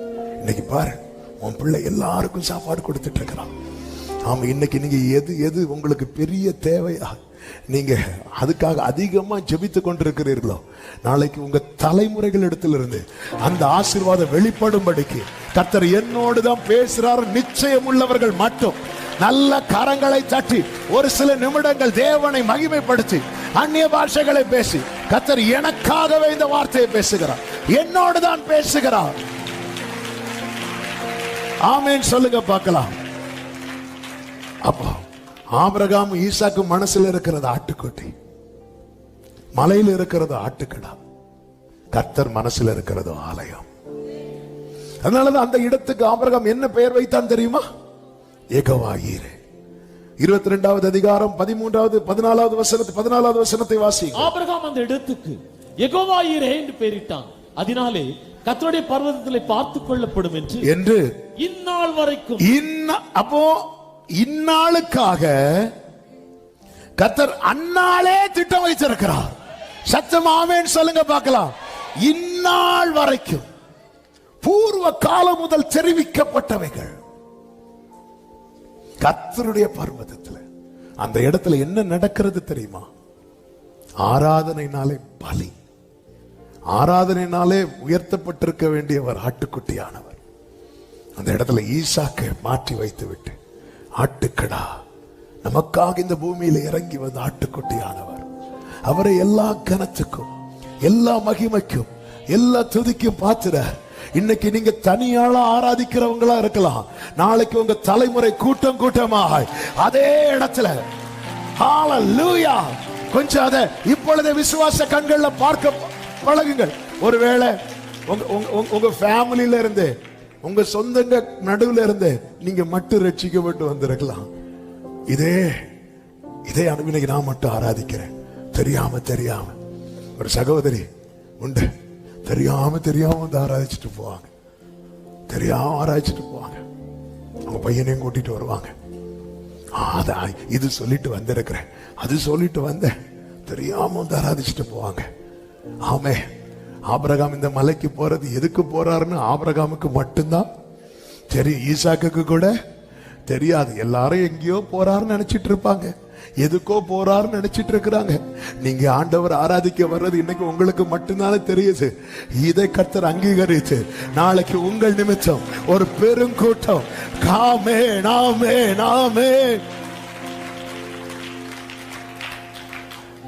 Speaker 3: இன்னைக்கு பாரு, உன் பிள்ளை எல்லாருக்கும் சாப்பாடு கொடுத்துட்டு இருக்கிறான். ஆமா, இன்னைக்கு நீங்க எது எது உங்களுக்கு பெரிய தேவையா நீங்க அதுக்காக அதிகமா ஜெபித்து கொண்டிருக்கிறீர்களோ, நாளைக்கு உங்க தலைமுறைகள் இடத்திலிருந்து அந்த ஆசீர்வாதம் வெளிப்படும்படிக்கு கர்த்தர் என்னோடு தான் பேசுறார். நிச்சயம் உள்ளவர்கள் மட்டும் நல்ல கரங்களை தட்டி ஒரு சில நிமிடங்கள் தேவனை மகிமைப்படுத்தி அந்நிய பாஷைகளை பேசி, கர்த்தர் எனக்காகவே இந்த வார்த்தையை பேசுகிறார், என்னோடு தான் பேசுகிறார். ஆமென் சொல்லுங்க பார்க்கலாம். அப்போ ஆபிரகாம் ஈசாக்கு மனசுல இருக்கிறது ஆட்டுக்குட்டி, மலையில் இருக்கிறது ஆட்டுக்கடா, கர்த்தர் மனசுல இருக்கிறது ஆலயம். அதனாலதான் அந்த இடத்துக்கு ஆபிரகாம் என்ன பெயர் வைத்தான் தெரியுமா? யெகோவா ஈரே. 22வது அதிகாரம் 13வது 14வது வசனத்தை வாசி.
Speaker 4: ஆபிரகாம் அந்த இடத்துக்கு யெகோவா ஈரே என்று பெயரிட்டான். அதனாலே கர்த்தருடைய பர்வதத்திலே பார்த்துக் கொள்ளப்படும் என்று இந்நாள் வரைக்கும்.
Speaker 3: அப்போ இந்நாளுக்காக கர்த்தர் அந்நாளே திட்டம் வைத்திருக்கிறார். சத்தம் ஆமென் சொல்லுங்க பார்க்கலாம். இந்நாள் வரைக்கும் பூர்வ காலம் முதல் தெரிவிக்கப்பட்டவைகள் கர்த்தருடைய பர்வதத்தில். அந்த இடத்துல என்ன நடக்கிறது தெரியுமா? ஆராதனைனாலே பலி, ஆராதனைனாலே உயர்த்தப்பட்டிருக்க வேண்டியவர் ஆட்டுக்குட்டியானவர். அந்த இடத்துல ஈசாக்கை மாற்றி வைத்து விட்டு ஆட்டுக்கடா நமக்காக இந்த பூமியில இறங்கி வந்த ஆட்டுக்குட்டியானவர், அவரை எல்லா கனத்துக்கும் எல்லா மகிமைக்கும் எல்லா துதிக்கும் பாத்துற. இன்னைக்கு நீங்க தனியாளா ஆராதிக்கிறவங்களா இருக்கலாம், நாளைக்கு உங்க தலைமுறை கூட்டம் கூட்டமாக அதே இடத்துல ஹalleluya கொஞ்சம் அதை இப்பொழுதே விசுவாச கண்கள்ல பார்க்க பழகுங்கள். ஒருவேளை உங்க ஃபேமிலியில இருந்து, உங்க சொந்தங்க நடுவுல இருந்து நீங்க மட்டும் ரட்சிக்கப்பட்டு வந்திருக்கலாம். இதே இன்னைக்கு நான் மட்டும் ஆராதிக்கிறேன் தெரியாம. ஒரு சகோதரி உண்டு, தெரியாம வந்து ஆராய்ச்சிட்டு போவாங்க, அவங்க பையனையும் கூட்டிட்டு வருவாங்க. இது சொல்லிட்டு வந்திருக்கிறேன், அது சொல்லிட்டு வந்தேன், தெரியாம வந்து ஆராதிச்சுட்டு போவாங்க. ஆமே, ஆபிரகாம் இந்த மலைக்கு போறது எதுக்கு போறாருன்னு ஆபிரகாமுக்கு மட்டும்தான் தெரியும், ஈசாக்குக்கு கூட தெரியாது. எல்லாரும் எங்கேயோ போறாருன்னு நினைச்சிட்டு இருப்பாங்க, எதுக்கோ போறாருன்னு நினைச்சிட்டு இருக்கிறாங்க. நீங்க ஆண்டவர் ஆராதிக்க வர்றது இன்னைக்கு உங்களுக்கு மட்டும்தானே தெரியுது. இதை கர்த்தர் அங்கீகரித்து நாளைக்கு உங்கள் நிமித்தம் ஒரு பெருங்கூட்டம்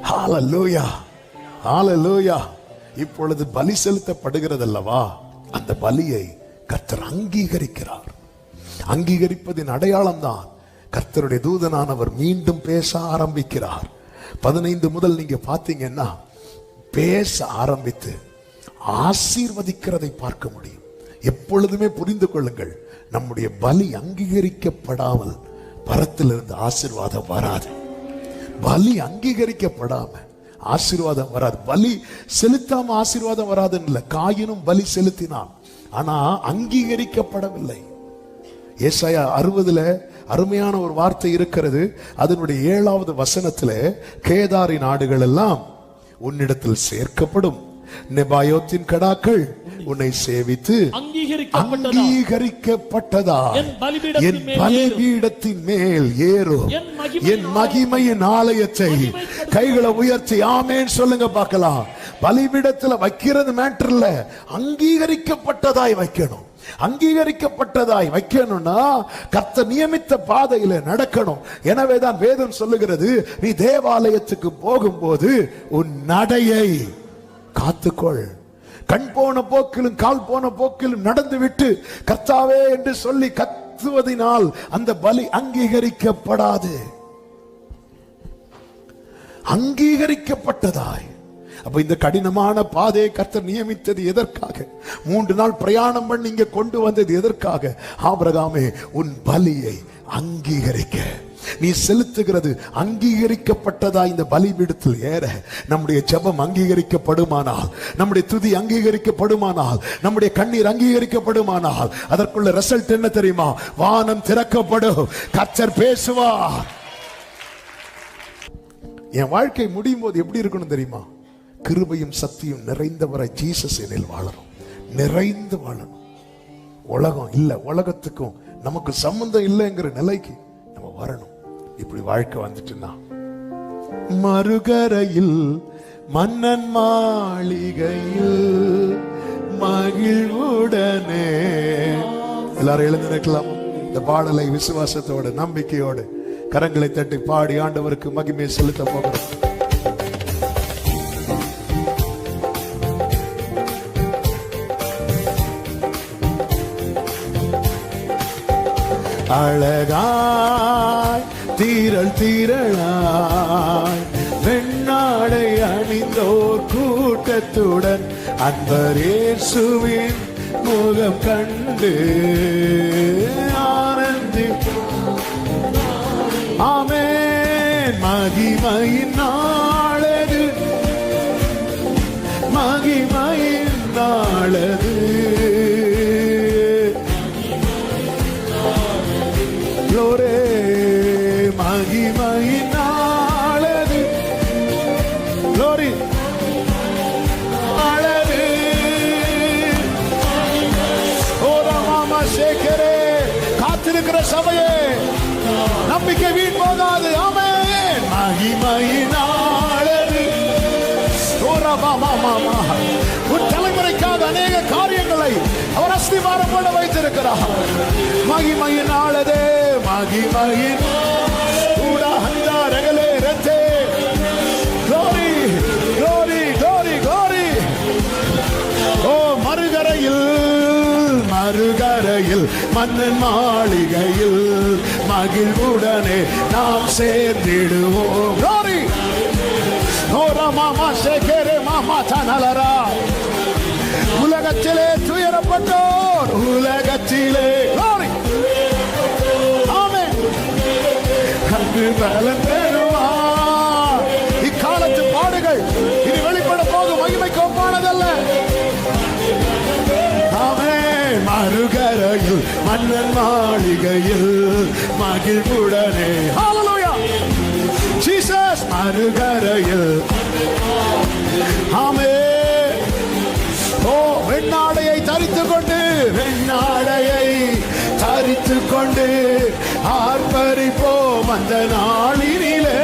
Speaker 3: ஹalleluya ஹalleluya. இப்பொழுது பலி செலுத்தப்படுகிறதல்லவா, அந்த பலியை கர்த்தர் அங்கீகரிக்கிறார். அங்கீகரிப்பதின் அடையாளம் தான் கர்த்தருடைய தூதனானவர் மீண்டும் பேச ஆரம்பிக்கிறார். 15 முதல் நீங்க பாத்தீங்கன்னா பேச ஆரம்பித்து ஆசீர்வதிக்கிறதை பார்க்க முடியும். எப்பொழுதுமே புரிந்து கொள்ளுங்கள், நம்முடைய பலி அங்கீகரிக்கப்படாமல் பரத்திலிருந்து ஆசீர்வாதம் வராது. பலி அங்கீகரிக்கப்படாம ஆசீர்வாதம் வராது. பலி செலுத்தாம ஆசீர்வாதம் வராதுன்னு இல்லை. காயினும் பலி செலுத்தினான், ஆனா அங்கீகரிக்கப்படவில்லை. ஏசாயா 60 அருமையான ஒரு வார்த்தை இருக்கிறது. அதனுடைய 7வது வசனத்துல, கேதாரின் ஆடுகள் எல்லாம் உன்னிடத்தில் சேர்க்கப்படும், நெபாயோத்தின் கடாக்கள் உன்னை சேவித்து அங்கீகரிக்கப்பட்டதா என் பலிபீடத்தின் மேல் ஏறும், என் மகிமையின் ஆலயத்தை கைகளை உயர்த்தி ஆமென் சொல்லுங்க பார்க்கலாம். பலிபீடத்துல வைக்கிறது மேட்டர் இல்ல, அங்கீகரிக்கப்பட்டதாய் வைக்கணும். அங்கீகரிக்கப்பட்டதாய் வைக்கணும்னா கர்த்தர் நியமித்த பாதையில நடக்கணும். எனவேதான் வேதம் சொல்லுகிறது, நீ தேவாலயத்துக்கு போகும்போது உன் நடையை காத்துக்கொள். கண் போன போக்கிலும் கால் போன போக்கிலும் நடந்து விட்டு கர்த்தாவே என்று சொல்லி கத்துவதினால் அந்த பலி அங்கீகரிக்கப்படாது. அங்கீகரிக்கப்பட்டதாய். அப்ப இந்த கடினமான பாதையை கர்த்தர் நியமித்தது எதற்காக? 3 நாள் பிரயாணம் பண்ணி இங்க கொண்டு வந்தது எதற்காக? ஆபிரகாமே, உன் பலியை அங்கீகரிக்க. நீ செலுத்துகிறது அங்கீகரிக்கப்பட்டதா இந்த பலிபீடத்தில் ஏற நம்முடைய ஜெபம் அங்கீகரிக்கப்படுமானால், நம்முடைய துதி அங்கீகரிக்கப்படுமானால், நம்முடைய கண்ணீர் அங்கீகரிக்கப்படுமானால், அதற்குள்ள ரிசல்ட் என்ன தெரியுமா? வானம் திறக்கப்படும், கர்த்தர் பேசுவார். என் வாழ்க்கை முடியும் போது எப்படி இருக்கணும் தெரியுமா? கிருபையும் சத்தியம் நிறைந்தவரை ஜீசஸ் என்னில் வாழணும், நிறைந்து வாழணும். உலகம் இல்ல, உலகத்துக்கும் நமக்கு சம்பந்தம் இல்லைங்கிற நிலைக்கு நம்ம வரணும். இப்படி வாழ்க்கை வந்துட்டுன்னா மறுகரையில் மன்னன் மாளிகையில் மகிழ்வுடனே. எல்லாரும் எழுந்து நிற்கலாம். இந்த பாடலை விசுவாசத்தோடு நம்பிக்கையோடு கரங்களை தட்டி பாடி ஆண்டவருக்கு மகிமையை செலுத்த போகிறோம். அழகாய் தீரள் தீரளாய் வெண்ணாடை அணிந்தோர் கூட்டத்துடன் அன்பர் இயேசுவின் முகம் கண்டு ஆனந்தி. ஆமென். மகிமையின் நாளது, மகிமையின் நாளது. மகிமையின் நாளது. Glory. நாளது. ஓரமாமா சேகரே, காத்திருக்கிற சபையே, நம்பிக்கை வீண் போகாது. ஆமென். மகிமையின் நாளது. ஓரமாமா, உன் தலைமுறைக்காக அநேக காரியங்களை அவர் அஸ்திவாரம் போட வைத்திருக்கிறார். மகிமையின் நாளது. மகிமையின் மறுகரையில் மன்னன் மாளிகையில் மகிழ்வுடனே நாம் சேர்ந்திடுவோம். உலகத்திலே துயரப்பட்டோர் உலகத்திலே பலன் பெறுவார். இக்காலத்து பாடுகள் இனி வெளிப்பட போகும் மகிமைக்கு ஒப்பானதல்ல. ஆமென். மறுகரையில் மன்னன் மாளிகையில் மகிழ்வுடனே. ஹல்லேலூயா. ஜீசஸ் மறுகரையில். ஆமென். ஓ, வெண்ணாடையை தரித்துக் கொண்டு, வெண்ணாடையை தரித்துக் கொண்டு ஆர்ப்பரிப்போம் அந்த நாளினிலே.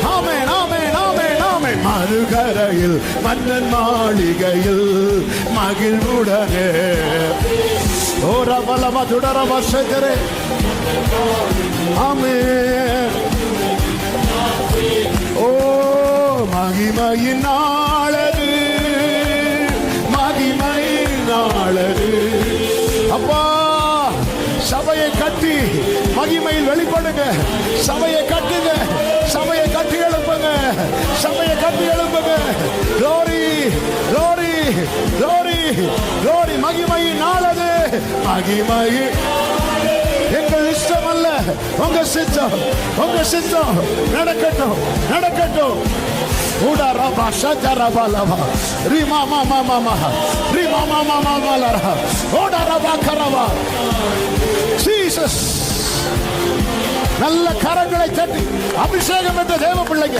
Speaker 3: ஆமென், ஆமென், ஆமென், ஆமென். மறுகரையில் மன்னன் மாளிகையில் மகிழ்வுடனே. ஓ ரபலம துடரம சேகரே. ஆமென். ஓ மகிமையின் நாளது, மகிமையின் நாளது. அப்பா சபையை கட்டி மகிமையில் வெளிப்படுங்க. சபையை கட்டுங்க, சபையை கட்டி எழுப்புங்க, சபையை கட்டி எழுப்புங்க. glory glory glory glory. மகிமையின் நாளது, மகிமையின். எங்கள் இஷ்டம் அல்ல, உங்க சித்தம், உங்க சித்தம் நடக்கட்டும், நடக்கட்டும். ஊடா ரபா ஷஜா ரபா லபா ரிமா மாமா மாமா ரிமா மாமா மாமா லரா ஊடா ரபா கரபா. ஜீசஸ். நல்ல கரங்களை தட்டி அபிஷேகம் என்ற தேவ பிள்ளைங்க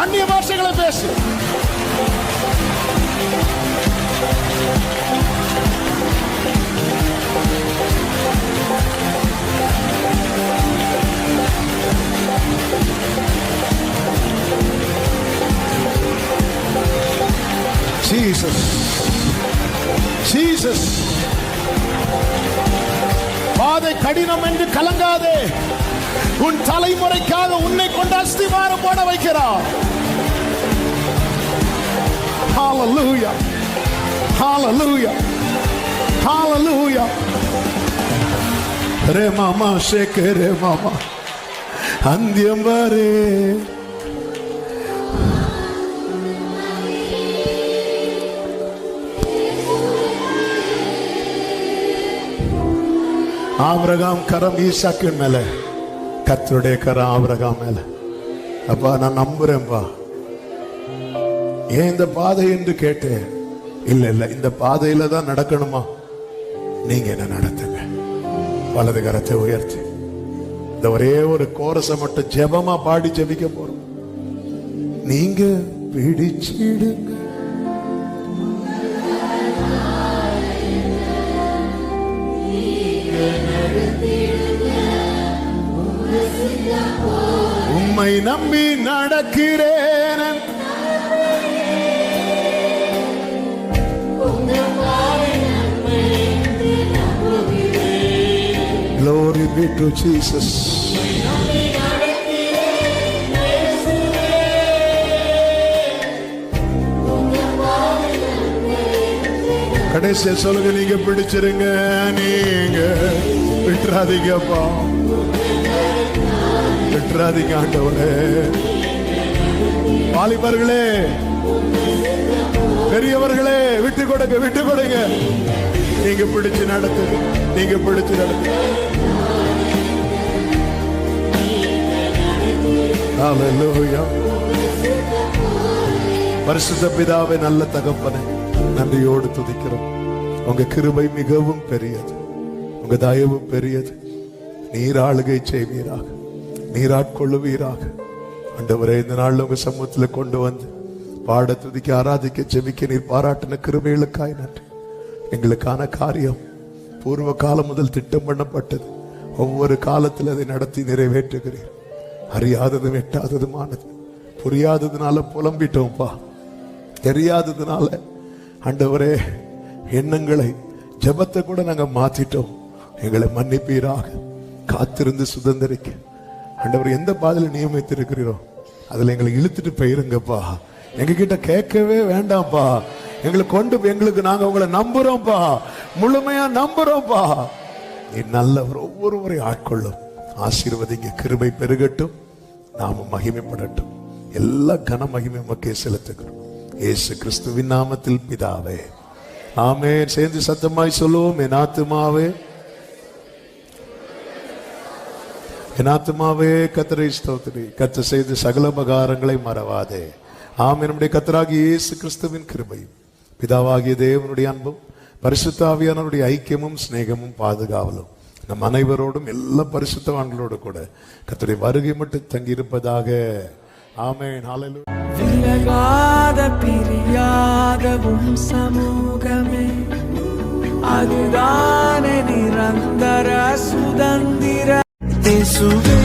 Speaker 3: அந்நிய பாஷைகளை பேசு. Jesus, Jesus. பாதை கடினம் என்று கலங்காதே. உன் தலைமுறைக்காக உன்னை கொண்டு அஸ்திவாரம் போட வைக்கிறார். ஹalleluya, ஹalleluya, ஹalleluya. ரே மாமா ஷேக்கரே மாமா அந்தியம் வரே. ஆபிரகாம் கரம் ஈசாக்கின் மேல, கர்த்தருடைய கரம் ஆபிரகாம் மேல. அப்பா நான் நம்புறேன்பா. ஏன் இந்த பாதை என்று கேட்டேன். இல்ல இல்ல, இந்த பாதையில தான் நடக்கணுமா? நீங்க என்ன நடத்துங்க. வலது கரத்தை உயர்த்தி இந்த ஒரே ஒரு கோரசை மட்டும் ஜெபமா பாடி ஜெபிக்க போறோம். நீங்க பிடிச்சிடுங்க. உம்மை நம்பி நடக்கிறேன். Glory be to Jesus. கடைசியா சொல்லுங்க, நீங்க பிடிச்சிருங்க. நீங்க விட்டுறாதீங்கப்பா, விட்டுறாதீங்க ஆண்டவரே. வாலிபர்களே, பெரியவர்களே, விட்டு கொடுங்க, விட்டு கொடுங்க. நீங்க பிடிச்சு நடத்துங்க, நீங்க பிடிச்சு நடத்துங்க. ஹalleluya. பரிசுத்த பிதாவே, நல்ல தகப்பனே, நன்றியோடு துதிக்கிறோம். உங்க கிருபை மிகவும் பெரியது, உங்க தயவு பெரியது. நீர் ஆளுகை செய்வீராக, நீர் ஆட்கொள்ளுவீராக. ஆண்டவரே, இந்த நாள்ல உங்க சமூகத்தில் கொண்டு வந்து பாட, துதிக்க, ஆராதிக்க, ஜெபிக்க நீர் பாராட்டின கிருபைகளுக்காய் நன்றி. எங்களுக்கான காரியம் பூர்வ காலம் முதல் திட்டம் பண்ணப்பட்டது. ஒவ்வொரு காலத்தில் அதை நடத்தி நிறைவேற்றுகிறீர். அறியாததும் எட்டாததுமானது, புரியாததுனால புலம்பிட்டோம்ப்பா, தெரியாததுனால ஆண்டவரே எண்ணங்களை, ஜெபத்தை கூட நாங்க மாத்திட்டோம். எங்களை மன்னிப்பீராக. காத்திருந்து சுதந்திரிக்க ஆண்டவர் எந்த பாதையில நியமித்திருக்கிறீரோ அதுல எங்களை இழுத்துட்டு போயிருங்கப்பா. எங்க கிட்ட கேட்கவே வேண்டாம்ப்பா. எங்களுக்கு நாங்க உங்களை நம்புறோம்ப்பா, முழுமையா நம்புறோம்ப்பா. நீ நல்லவர். ஒவ்வொருவரை ஆட்கொள்ளும், ஆசீர்வதிங்க. கிருபை பெருகட்டும், நாம மகிமைப்படட்டும். எல்லா கன மகிமை உமக்கே செலுத்துகிறோம். இயேசு கிறிஸ்துவின் நாமத்தில் பிதாவே, ஆமென். சேர்ந்து சத்தமாய் சொல்லுவோம். என் ஆத்துமாவே, என் ஆத்துமாவே கர்த்தரை ஸ்தோத்திரி. கர்த்தர் செய்த சகல உபகாரங்களை மறவாதே. ஆமென். நம்முடைய கர்த்தராகிய இயேசு கிறிஸ்துவின் கிருபையும், பிதாவாகிய தேவனுடைய அன்பும், பரிசுத்த ஆவியானவருடைய ஐக்கியமும் சிநேகமும் பாதுகாவலும் நம் அனைவரோடும், எல்லா பரிசுத்தவான்களோடு கூட கர்த்தருடைய வருகை மட்டும் தங்கியிருப்பதாக. ஆமென். ஹல்லேலூயா.
Speaker 5: விலகாத பிரியாத உம் சமூகமே, அதுதானே நிரந்தர சுதந்திர. இயேசுவே